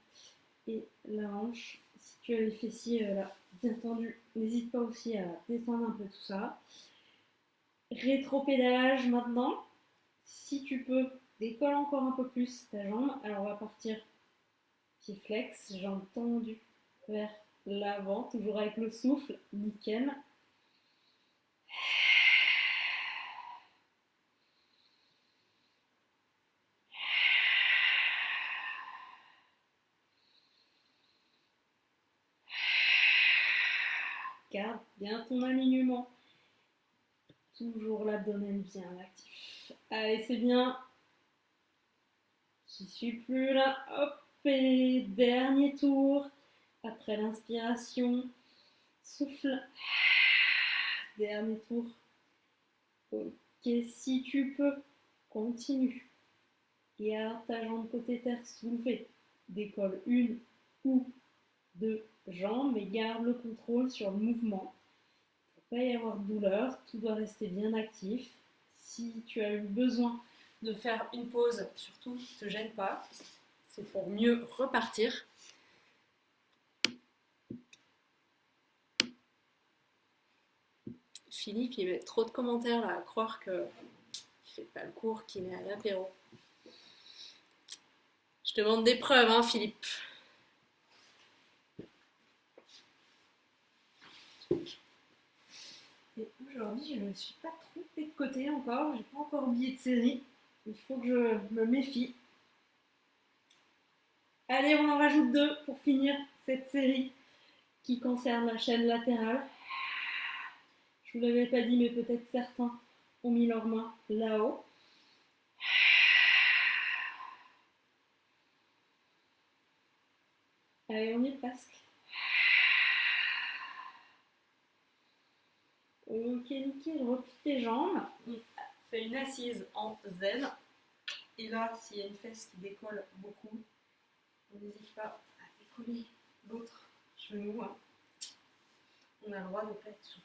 et la hanche. Si tu as les fessiers là bien tendus, n'hésite pas aussi à détendre un peu tout ça. Rétro-pédalage maintenant. Si tu peux, décolle encore un peu plus ta jambe. Alors on va partir pied flex, jambes tendues vers l'avant, toujours avec le souffle, nickel. Garde bien ton alignement. Toujours l'abdomen bien actif. Allez, c'est bien. J'y suis plus là. Hop, et dernier tour. Après l'inspiration, souffle. Dernier tour. Ok, si tu peux, continue. Garde ta jambe côté terre soulevée. Décolle une ou deux jambes, mais garde le contrôle sur le mouvement. Il ne faut pas y avoir de douleur, tout doit rester bien actif. Si tu as eu besoin de faire une pause, surtout, ne te gêne pas. C'est pour mieux repartir. Philippe, il met trop de commentaires là, à croire qu'il ne fait pas le cours, qu'il est à l'apéro. Je demande des preuves, hein, Philippe. Et aujourd'hui, je ne me suis pas trompée de côté encore, j'ai pas encore oublié de série. Il faut que je me méfie. Allez, on en rajoute 2 pour finir cette série qui concerne la chaîne latérale. Je vous l'avais pas dit, mais peut-être certains ont mis leurs mains là-haut. Allez, on y est presque. Ok, nickel, replie tes jambes. On fait une assise en zen. Et là, s'il y a une fesse qui décolle beaucoup, on n'hésite pas à décoller l'autre genou. On a le droit de pas être sur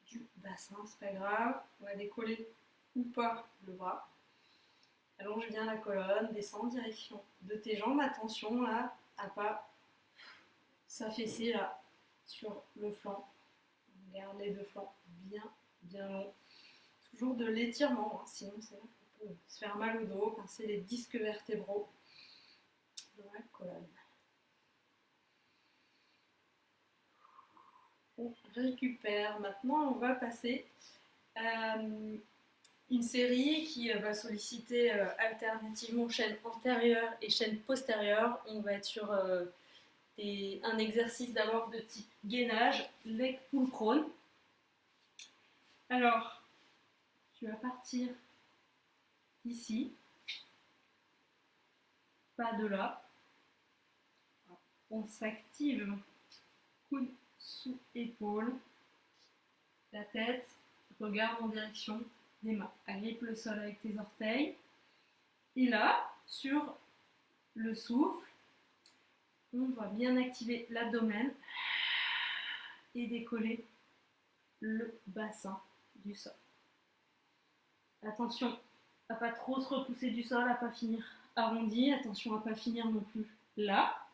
du bassin, c'est pas grave. On va décoller ou pas le bras. Allonge bien la colonne, descends en direction de tes jambes. Attention là à pas s'affaisser là sur le flanc. On garde les 2 flancs bien longs. Toujours de l'étirement, hein, sinon c'est là qu'on peut se faire mal au dos, pincer les disques vertébraux dans la colonne. On récupère. Maintenant, on va passer à une série qui va solliciter alternativement chaîne antérieure et chaîne postérieure. On va être sur un exercice d'abord de type gainage, leg pull prone. Alors, tu vas partir ici, pas de là. On s'active, coude sous épaule, la tête, regarde en direction des mains. Agrippe le sol avec tes orteils. Et là, sur le souffle, on va bien activer l'abdomen et décoller le bassin du sol. Attention à pas trop se repousser du sol, à pas finir arrondi. Attention à pas finir non plus là.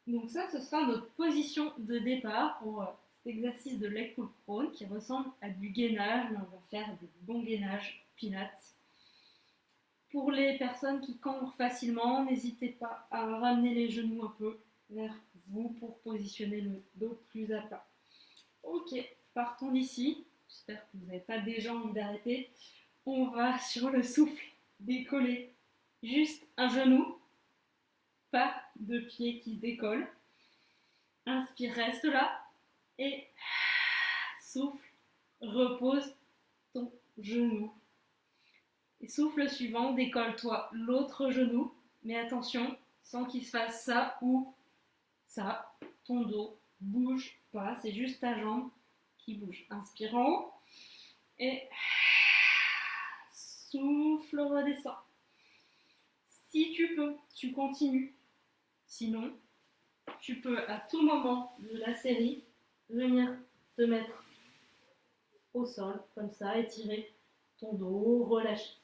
Donc ça, ce sera notre position de départ pour cet exercice de leg pull prone qui ressemble à du gainage, mais on va faire du bon gainage pilates. Pour les personnes qui cambrent facilement, n'hésitez pas à ramener les genoux un peu vers vous pour positionner le dos plus à plat. Ok, partons d'ici. J'espère que vous n'avez pas déjà envie d'arrêter. On va sur le souffle décoller juste un genou, pas de pied qui décolle. Inspire, reste là et souffle, repose ton genou. Et souffle suivant, décolle-toi l'autre genou, mais attention, sans qu'il se fasse ça ou ça, ton dos bouge pas, c'est juste ta jambe qui bouge. Inspire en haut et souffle, redescend. Si tu peux, tu continues. Sinon, tu peux à tout moment de la série venir te mettre au sol, comme ça, étirer ton dos, relâcher.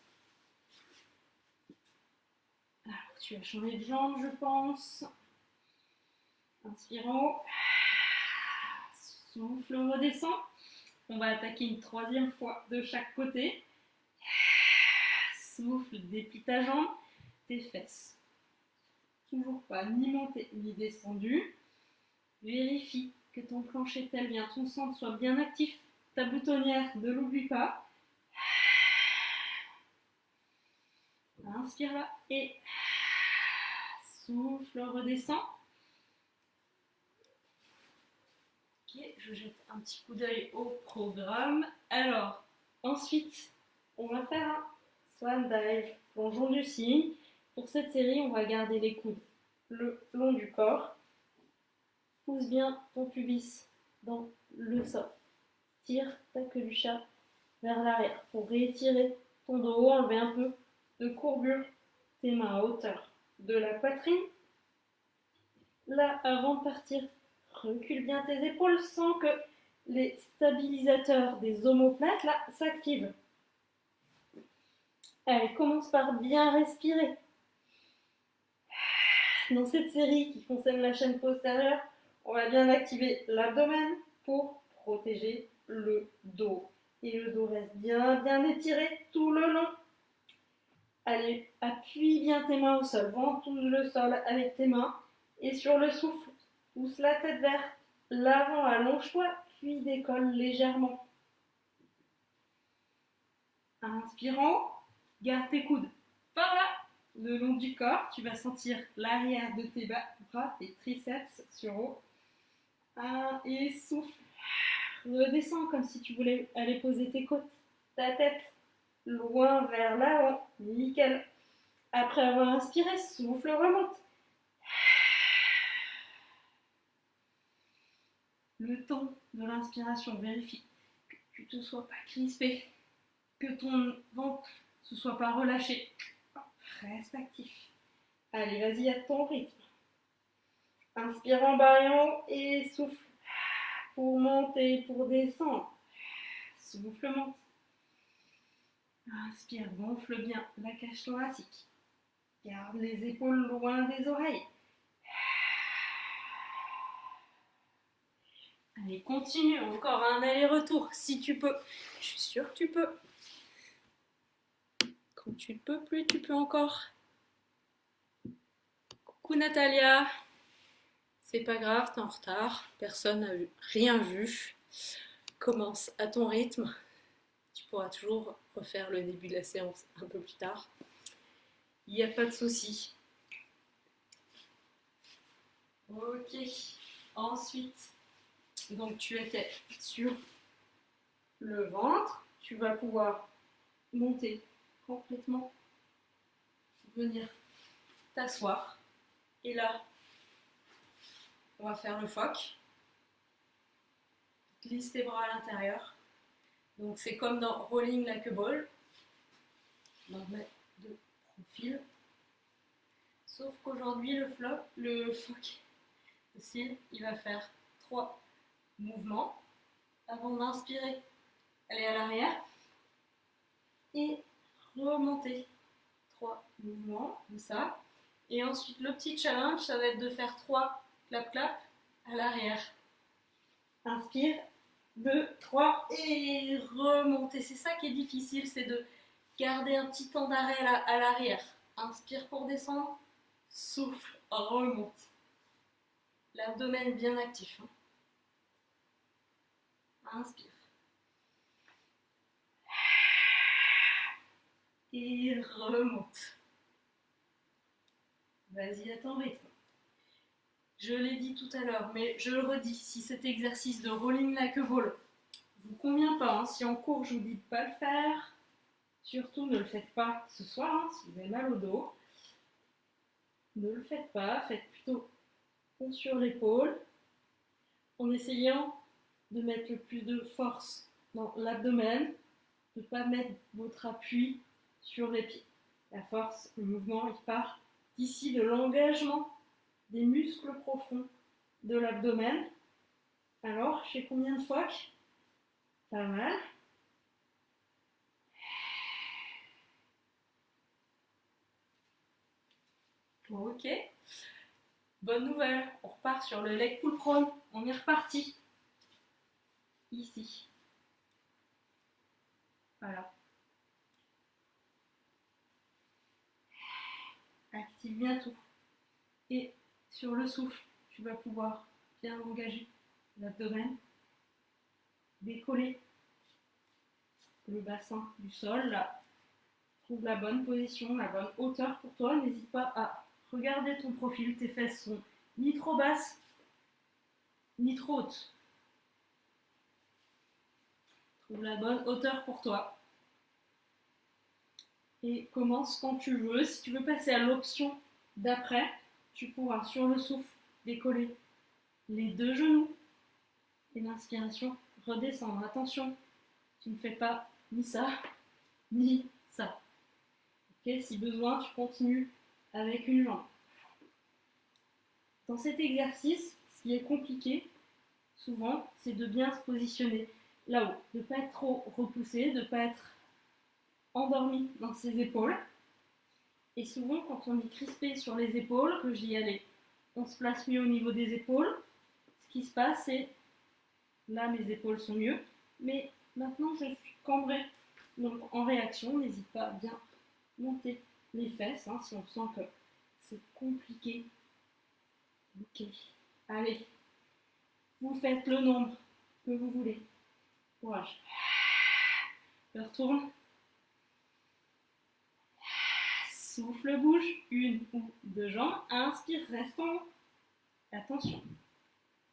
Alors, tu as changé de jambe, je pense. Inspire en haut. Souffle, redescend. On va attaquer une 3e fois de chaque côté. Souffle, déplie ta jambe, tes fesses. Toujours pas ni monté ni descendu. Vérifie que ton plancher pelvien, ton centre soit bien actif. Ta boutonnière, ne l'oublie pas. Inspire là et souffle, redescend. Ok, je jette un petit coup d'œil au programme. Alors, ensuite, on va faire un swan dive, plongeon du cygne. Pour cette série, on va garder les coudes le long du corps. Pousse bien ton pubis dans le sol. Tire ta queue du chat vers l'arrière pour réétirer ton dos, enlever un peu de courbure. Tes mains à hauteur de la poitrine. Là, avant de partir, recule bien tes épaules. Sens que les stabilisateurs des omoplates là s'activent. Allez, commence par bien respirer. Dans cette série qui concerne la chaîne postérieure, on va bien activer l'abdomen pour protéger le dos. Et le dos reste bien, bien étiré tout le long. Allez, appuie bien tes mains au sol, ventouse le sol avec tes mains. Et sur le souffle, pousse la tête vers l'avant, allonge-toi, puis décolle légèrement. Inspirant, garde tes coudes par là, le long du corps. Tu vas sentir l'arrière de tes bras, tes triceps sur haut. Et souffle. Redescends comme si tu voulais aller poser tes côtes, ta tête loin vers l'avant. Nickel. Après avoir inspiré, souffle, remonte. Le temps de l'inspiration, vérifie que tu ne te sois pas crispé, que ton ventre ne se soit pas relâché. Reste actif. Allez, vas-y à ton rythme. Inspire en baillant et souffle. Pour monter, pour descendre. Souffle, monte. Inspire, gonfle bien la cage thoracique. Garde les épaules loin des oreilles. Allez, continue, encore un aller-retour si tu peux. Je suis sûre que tu peux. Quand tu ne peux plus, tu peux encore. Coucou Natalia. C'est pas grave, t'es en retard. Personne n'a rien vu. Commence à ton rythme. Tu pourras toujours refaire le début de la séance un peu plus tard. Il n'y a pas de souci. Ok. Ensuite, donc tu étais sur le ventre. Tu vas pouvoir monter complètement, venir t'asseoir. Et là, on va faire le phoque. Glisse tes bras à l'intérieur. Donc c'est comme dans Rolling Like a Ball. On met de profil. Sauf qu'aujourd'hui, le phoque aussi, il va faire 3 mouvements avant d'inspirer. Aller à l'arrière et remonter. 3 mouvements, comme ça. Et ensuite, le petit challenge, ça va être de faire 3 clap-clap à l'arrière. Inspire, 2, 3 et remonter. C'est ça qui est difficile, c'est de garder un petit temps d'arrêt à l'arrière. Inspire pour descendre, souffle, remonte. L'abdomen bien actif. Inspire. Et remonte. Vas-y à ton rythme. Je l'ai dit tout à l'heure, mais je le redis, si cet exercice de rolling like a ball vous convient pas, si en cours je vous dis de pas le faire, surtout ne le faites pas ce soir, si vous avez mal au dos. Ne le faites pas, faites plutôt pont sur l'épaule, en essayant de mettre le plus de force dans l'abdomen, de ne pas mettre votre appui sur les pieds. La force, le mouvement, il part d'ici de l'engagement des muscles profonds de l'abdomen. Alors, je fais combien de fois? Pas mal. Ok. Bonne nouvelle, on repart sur le leg pull prone. On est reparti. Ici. Voilà. Active bien tout. Et sur le souffle, tu vas pouvoir bien engager l'abdomen, décoller le bassin du sol. Là, trouve la bonne position, la bonne hauteur pour toi. N'hésite pas à regarder ton profil. Tes fesses sont ni trop basses, ni trop hautes. Trouve la bonne hauteur pour toi. Et commence quand tu veux. Si tu veux passer à l'option d'après, tu pourras sur le souffle décoller les 2 genoux et l'inspiration redescendre. Attention, tu ne fais pas ni ça ni ça. Okay, si besoin, tu continues avec une jambe. Dans cet exercice, ce qui est compliqué souvent, c'est de bien se positionner là-haut, de ne pas être trop repoussé, de ne pas être endormi dans ses épaules. Et souvent, quand on est crispé sur les épaules, que je dis allez, on se place mieux au niveau des épaules, ce qui se passe, c'est Là, mes épaules sont mieux, mais maintenant, je suis cambrée. Donc, en réaction, n'hésite pas à bien monter les fesses, hein, si on sent que c'est compliqué. Ok, allez, vous faites le nombre que vous voulez. Courage. Je retourne. Souffle, bouge, une ou deux jambes. Inspire, reste en haut. Attention.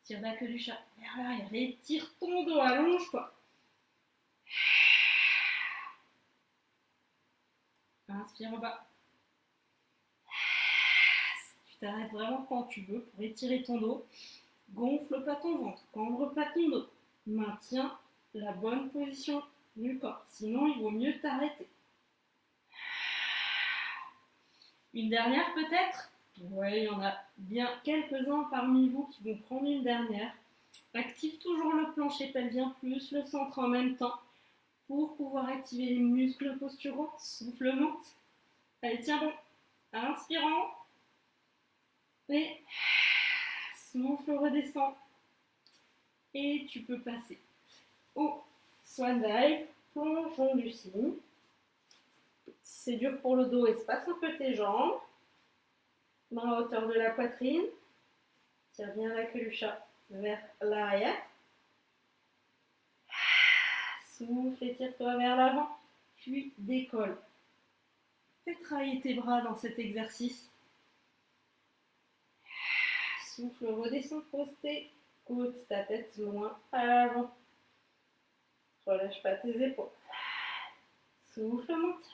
Tire la queue du chat vers l'arrière. Étire ton dos, allonge-toi. Inspire en bas. Tu t'arrêtes vraiment quand tu veux pour étirer ton dos. Gonfle pas ton ventre, cambre pas ton dos. Maintiens la bonne position du corps. Sinon, il vaut mieux t'arrêter. Une dernière peut-être? Oui, il y en a bien quelques-uns parmi vous qui vont prendre une dernière. Active toujours le plancher pelvien plus le centre en même temps pour pouvoir activer les muscles posturaux. Souffle, monte. Allez, tiens bon. Inspirant. Et souffle, redescend. Et tu peux passer au swan dive, plongeon du cygne. Si c'est dur pour le dos, espace un peu tes jambes. Main à hauteur de la poitrine. Tire bien la queue du chat vers l'arrière. Souffle, étire-toi vers l'avant, puis décolle. Fais travailler tes bras dans cet exercice. Souffle, redescends, pose tes côtes, ta tête loin à l'avant. Relâche pas tes épaules. Souffle, monte.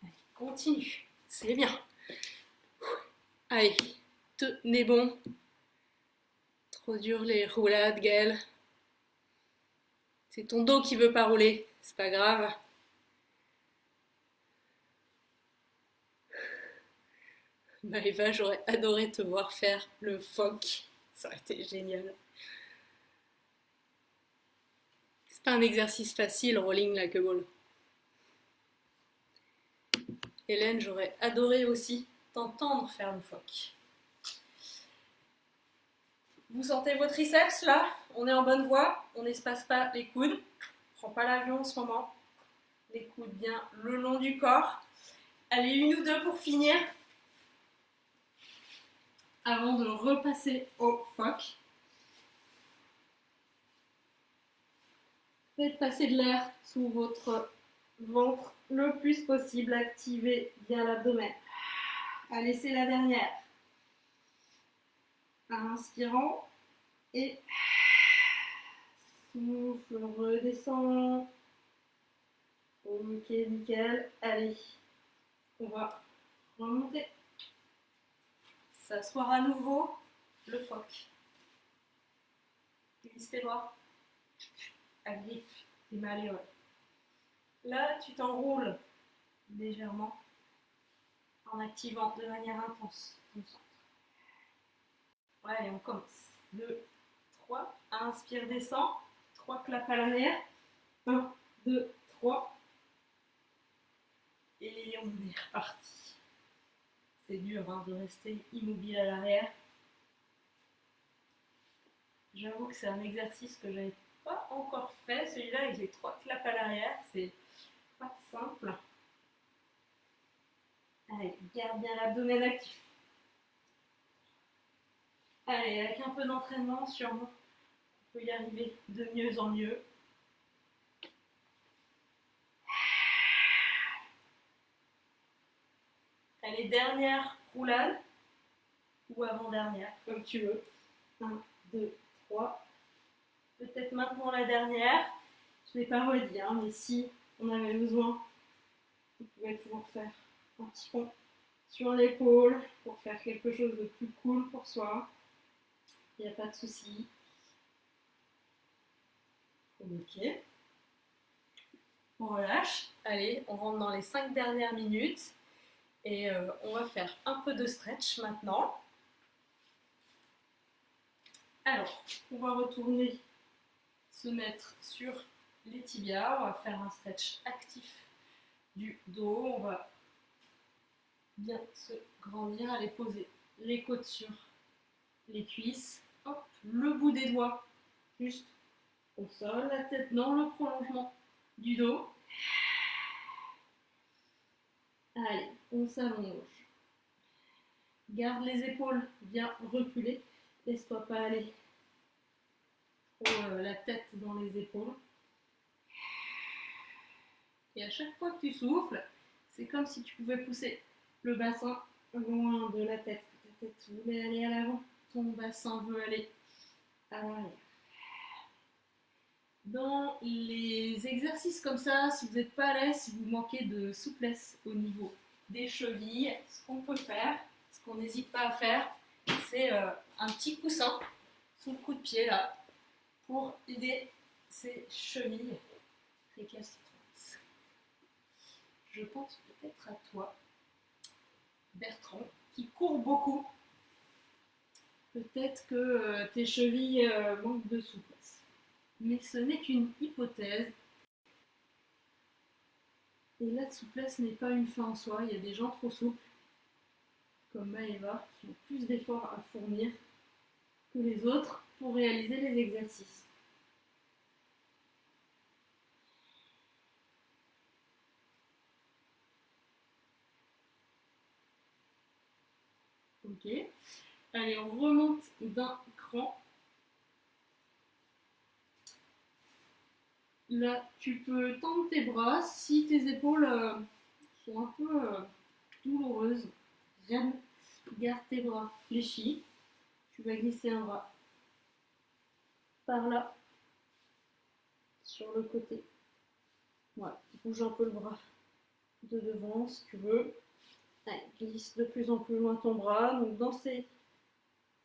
Allez, continue, c'est bien. Allez, tenez bon. Trop dur les roulades, Gaëlle. C'est ton dos qui veut pas rouler, c'est pas grave. Maëva, j'aurais adoré te voir faire le phoque. Ça aurait été génial. C'est pas un exercice facile, rolling like a ball. Hélène, j'aurais adoré aussi t'entendre faire le phoque. Vous sentez vos triceps là? On est en bonne voie, on n'espace pas les coudes. On prend pas l'avion en ce moment. Les coudes bien le long du corps. Allez, une ou deux pour finir. Avant de repasser au phoque. Faites passer de l'air sous votre ventre le plus possible. Activez bien l'abdomen. Allez, c'est la dernière. Inspirant et souffle, redescend. Ok, nickel. Allez, on va remonter. S'asseoir à nouveau, le phoque. Glisse tes bras. Agrippe tes malléoles. Là, tu t'enroules légèrement en activant de manière intense ton centre. Ouais, allez, on commence. 2, 3. Inspire, descend. 3 claps à l'arrière. 1, 2, 3. Et on est reparti. C'est dur hein, de rester immobile à l'arrière. J'avoue que c'est un exercice que j'avais pas encore fait. Celui-là avec les 3 claps à l'arrière, c'est pas simple. Allez, garde bien l'abdomen actif. Allez, avec un peu d'entraînement, sûrement, on peut y arriver de mieux en mieux. Allez, dernière roulade, ou avant-dernière, comme tu veux. 1, 2, 3. Peut-être maintenant la dernière. Je ne l'ai pas redit, hein, mais si on avait besoin, on pouvait toujours faire un petit pont sur l'épaule pour faire quelque chose de plus cool pour soi. Il n'y a pas de souci. Ok. On relâche. Allez, on rentre dans les 5 dernières minutes. Et on va faire un peu de stretch maintenant. Alors, on va retourner se mettre sur les tibias. On va faire un stretch actif du dos. On va bien se grandir. Aller poser les côtes sur les cuisses. Hop, le bout des doigts juste au sol, la tête dans le prolongement du dos. Allez, on s'allonge. Garde les épaules bien reculées. Laisse-toi pas aller trop la tête dans les épaules. Et à chaque fois que tu souffles, c'est comme si tu pouvais pousser le bassin loin de la tête. Ta tête voulait aller à l'avant, ton bassin veut aller à l'arrière. Dans les exercices comme ça, si vous n'êtes pas à l'aise, si vous manquez de souplesse au niveau des chevilles, ce qu'on peut faire, ce qu'on n'hésite pas à faire, c'est un petit coussin sous le coup de pied là, pour aider ses chevilles récalcitrantes. Je pense peut-être à toi, Bertrand, qui court beaucoup. Peut-être que tes chevilles manquent de souplesse. Mais ce n'est qu'une hypothèse. Et la souplesse n'est pas une fin en soi. Il y a des gens trop souples, comme Maëva, qui ont plus d'efforts à fournir que les autres pour réaliser les exercices. Ok. Allez, on remonte d'un cran. Là, tu peux tendre tes bras si tes épaules sont un peu douloureuses. Raides. Garde tes bras fléchis. Tu vas glisser un bras par là, sur le côté. Voilà, bouge un peu le bras de devant si tu veux. Allez, glisse de plus en plus loin ton bras. Donc dans ces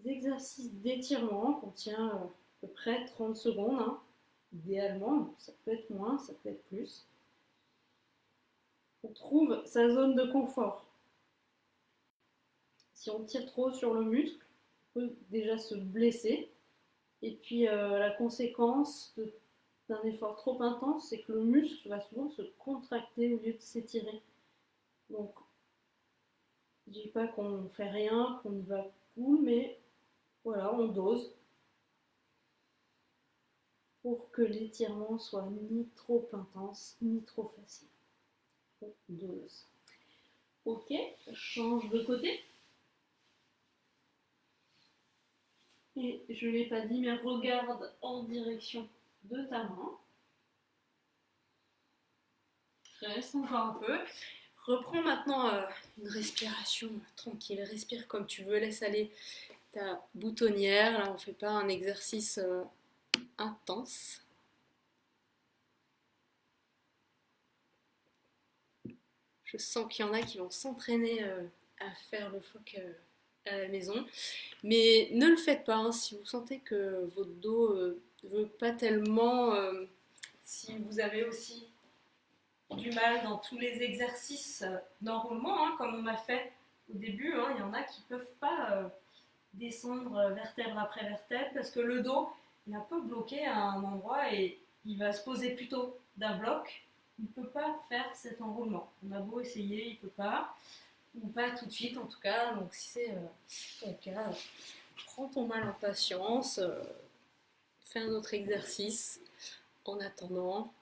exercices d'étirement qu'on tient à peu près 30 secondes, hein, idéalement, ça peut être moins, ça peut être plus. On trouve sa zone de confort. Si on tire trop sur le muscle, on peut déjà se blesser. Et puis la conséquence d'un effort trop intense, c'est que le muscle va souvent se contracter au lieu de s'étirer. Donc, je ne dis pas qu'on ne fait rien, qu'on y va cool, mais voilà, on dose pour que l'étirement soit ni trop intense, ni trop facile. On dose. Ok, change de côté. Et je ne l'ai pas dit, mais regarde en direction de ta main. Reste encore un peu. Reprends maintenant une respiration tranquille. Respire comme tu veux. Laisse aller ta boutonnière. Là, on ne fait pas un exercice intense. Je sens qu'il y en a qui vont s'entraîner à faire le phoque à la maison. Mais ne le faites pas, hein, si vous sentez que votre dos ne veut pas tellement, si vous avez aussi du mal dans tous les exercices d'enroulement, hein, comme on a fait au début, hein, il y en a qui ne peuvent pas descendre vertèbre après vertèbre parce que le dos est un peu bloqué à un endroit et il va se poser plutôt d'un bloc. Il ne peut pas faire cet enroulement. On a beau essayer, il ne peut pas. Ou pas tout de suite en tout cas. Donc si c'est ton cas, prends ton mal en patience. Fais un autre exercice en attendant.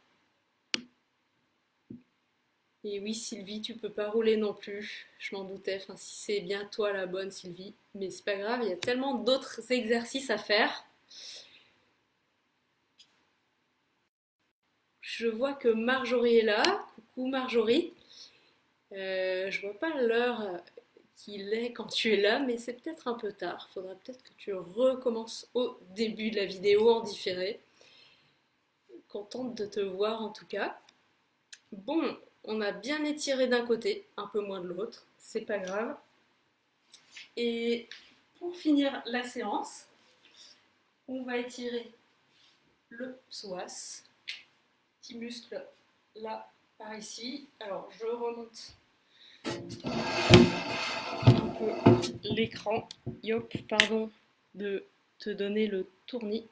Et oui Sylvie, tu peux pas rouler non plus. Je m'en doutais. Enfin, si c'est bien toi la bonne Sylvie. Mais c'est pas grave, il y a tellement d'autres exercices à faire. Je vois que Marjorie est là. Coucou Marjorie. Je vois pas l'heure qu'il est quand tu es là, mais c'est peut-être un peu tard. Faudra peut-être que tu recommences au début de la vidéo en différé. Contente de te voir en tout cas. Bon, on a bien étiré d'un côté, un peu moins de l'autre. C'est pas grave. Et pour finir la séance, on va étirer le psoas. Petit muscle là, par ici. Alors, je remonte un peu l'écran. Yop, pardon de te donner le tournis.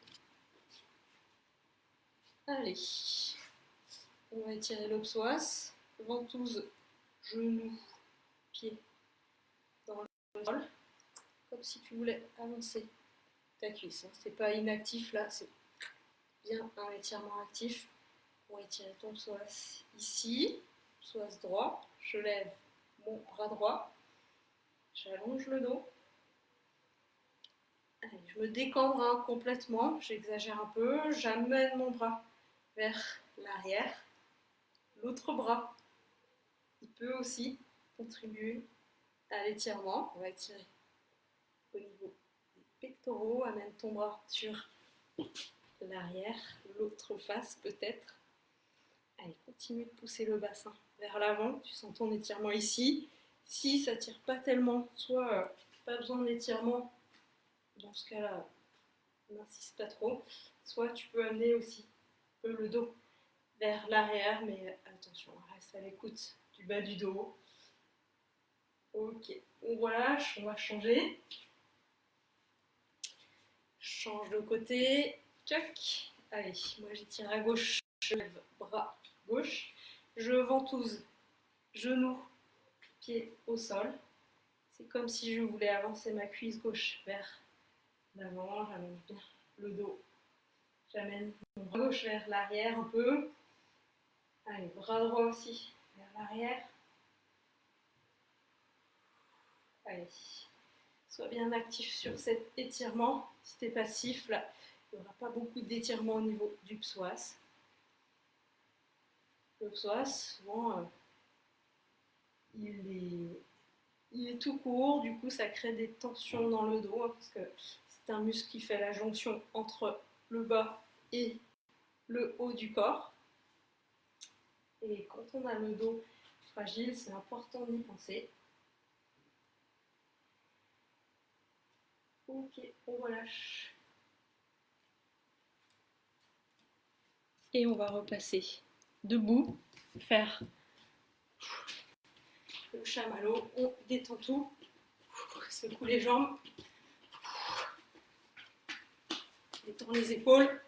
Allez, on va étirer le psoas, ventouse, genou, pied dans le sol, comme si tu voulais avancer ta cuisse. C'est pas inactif là, c'est bien un étirement actif pour étirer ton psoas ici, psoas droit. Je lève mon bras droit, j'allonge le dos. Allez, je me décambre complètement, j'exagère un peu, j'amène mon bras vers l'arrière. L'autre bras, il peut aussi contribuer à l'étirement. On va étirer au niveau des pectoraux, amène ton bras sur l'arrière, l'autre face peut-être. Allez, continue de pousser le bassin vers l'avant, tu sens ton étirement ici. Si ça ne tire pas tellement, soit pas besoin d'étirement, dans ce cas-là, n'insiste pas trop, soit tu peux amener aussi le dos vers l'arrière, mais attention, reste à l'écoute du bas du dos. Ok, on relâche, on va changer. Change de côté, tchac. Allez, moi j'étire à gauche, je lève bras gauche, je ventouse, genou, pied au sol. C'est comme si je voulais avancer ma cuisse gauche vers l'avant, j'amène bien le dos. J'amène mon bras gauche vers l'arrière un peu. Allez, bras droit aussi vers l'arrière. Allez, sois bien actif sur cet étirement. Si tu es passif, là, il n'y aura pas beaucoup d'étirement au niveau du psoas. Le psoas, souvent, il est tout court, du coup ça crée des tensions dans le dos, parce que c'est un muscle qui fait la jonction entre le bas et le haut du corps. Et quand on a le dos fragile, c'est important d'y penser. Ok, on relâche. Et on va repasser debout, faire le chamallow, on détend tout, secoue les jambes, détend les épaules.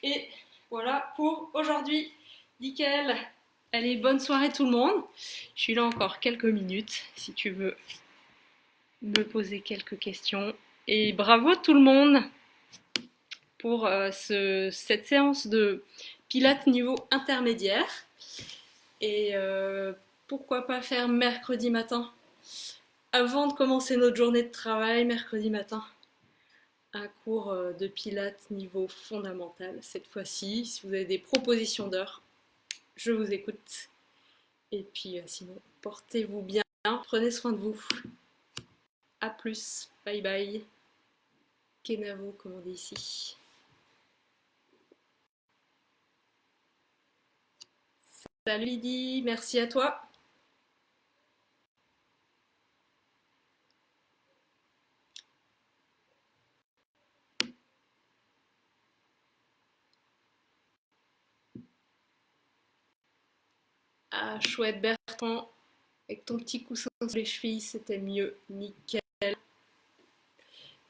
Et voilà pour aujourd'hui. Nickel. Allez, bonne soirée tout le monde. Je suis là encore quelques minutes si tu veux me poser quelques questions. Et bravo tout le monde pour cette séance de pilates niveau intermédiaire. Et pourquoi pas faire mercredi matin, avant de commencer notre journée de travail, mercredi matin, un cours de pilates niveau fondamental. Cette fois-ci, si vous avez des propositions d'heures, je vous écoute. Et puis sinon, portez-vous bien, prenez soin de vous. A plus, bye bye. Kenavo, comme on dit ici. Salut Lydie, merci à toi. Ah, chouette Bertrand, avec ton petit coussin sur les chevilles, c'était mieux, nickel.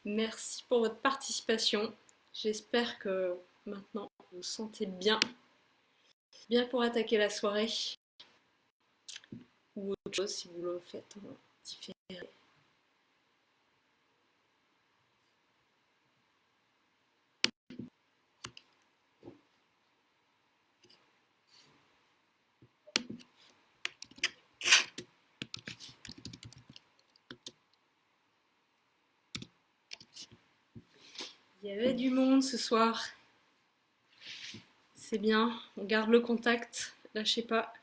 Merci pour votre participation. J'espère que maintenant vous vous sentez bien pour attaquer la soirée ou autre chose si vous le faites en différé. Il y avait du monde ce soir. C'est bien, on garde le contact, lâchez pas.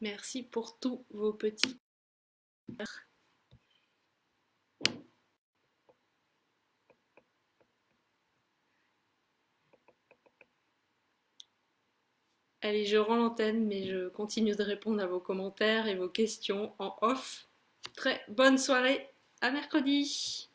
Merci pour tous vos petits. Allez, je rends l'antenne, mais je continue de répondre à vos commentaires et vos questions en off. Très bonne soirée, à mercredi!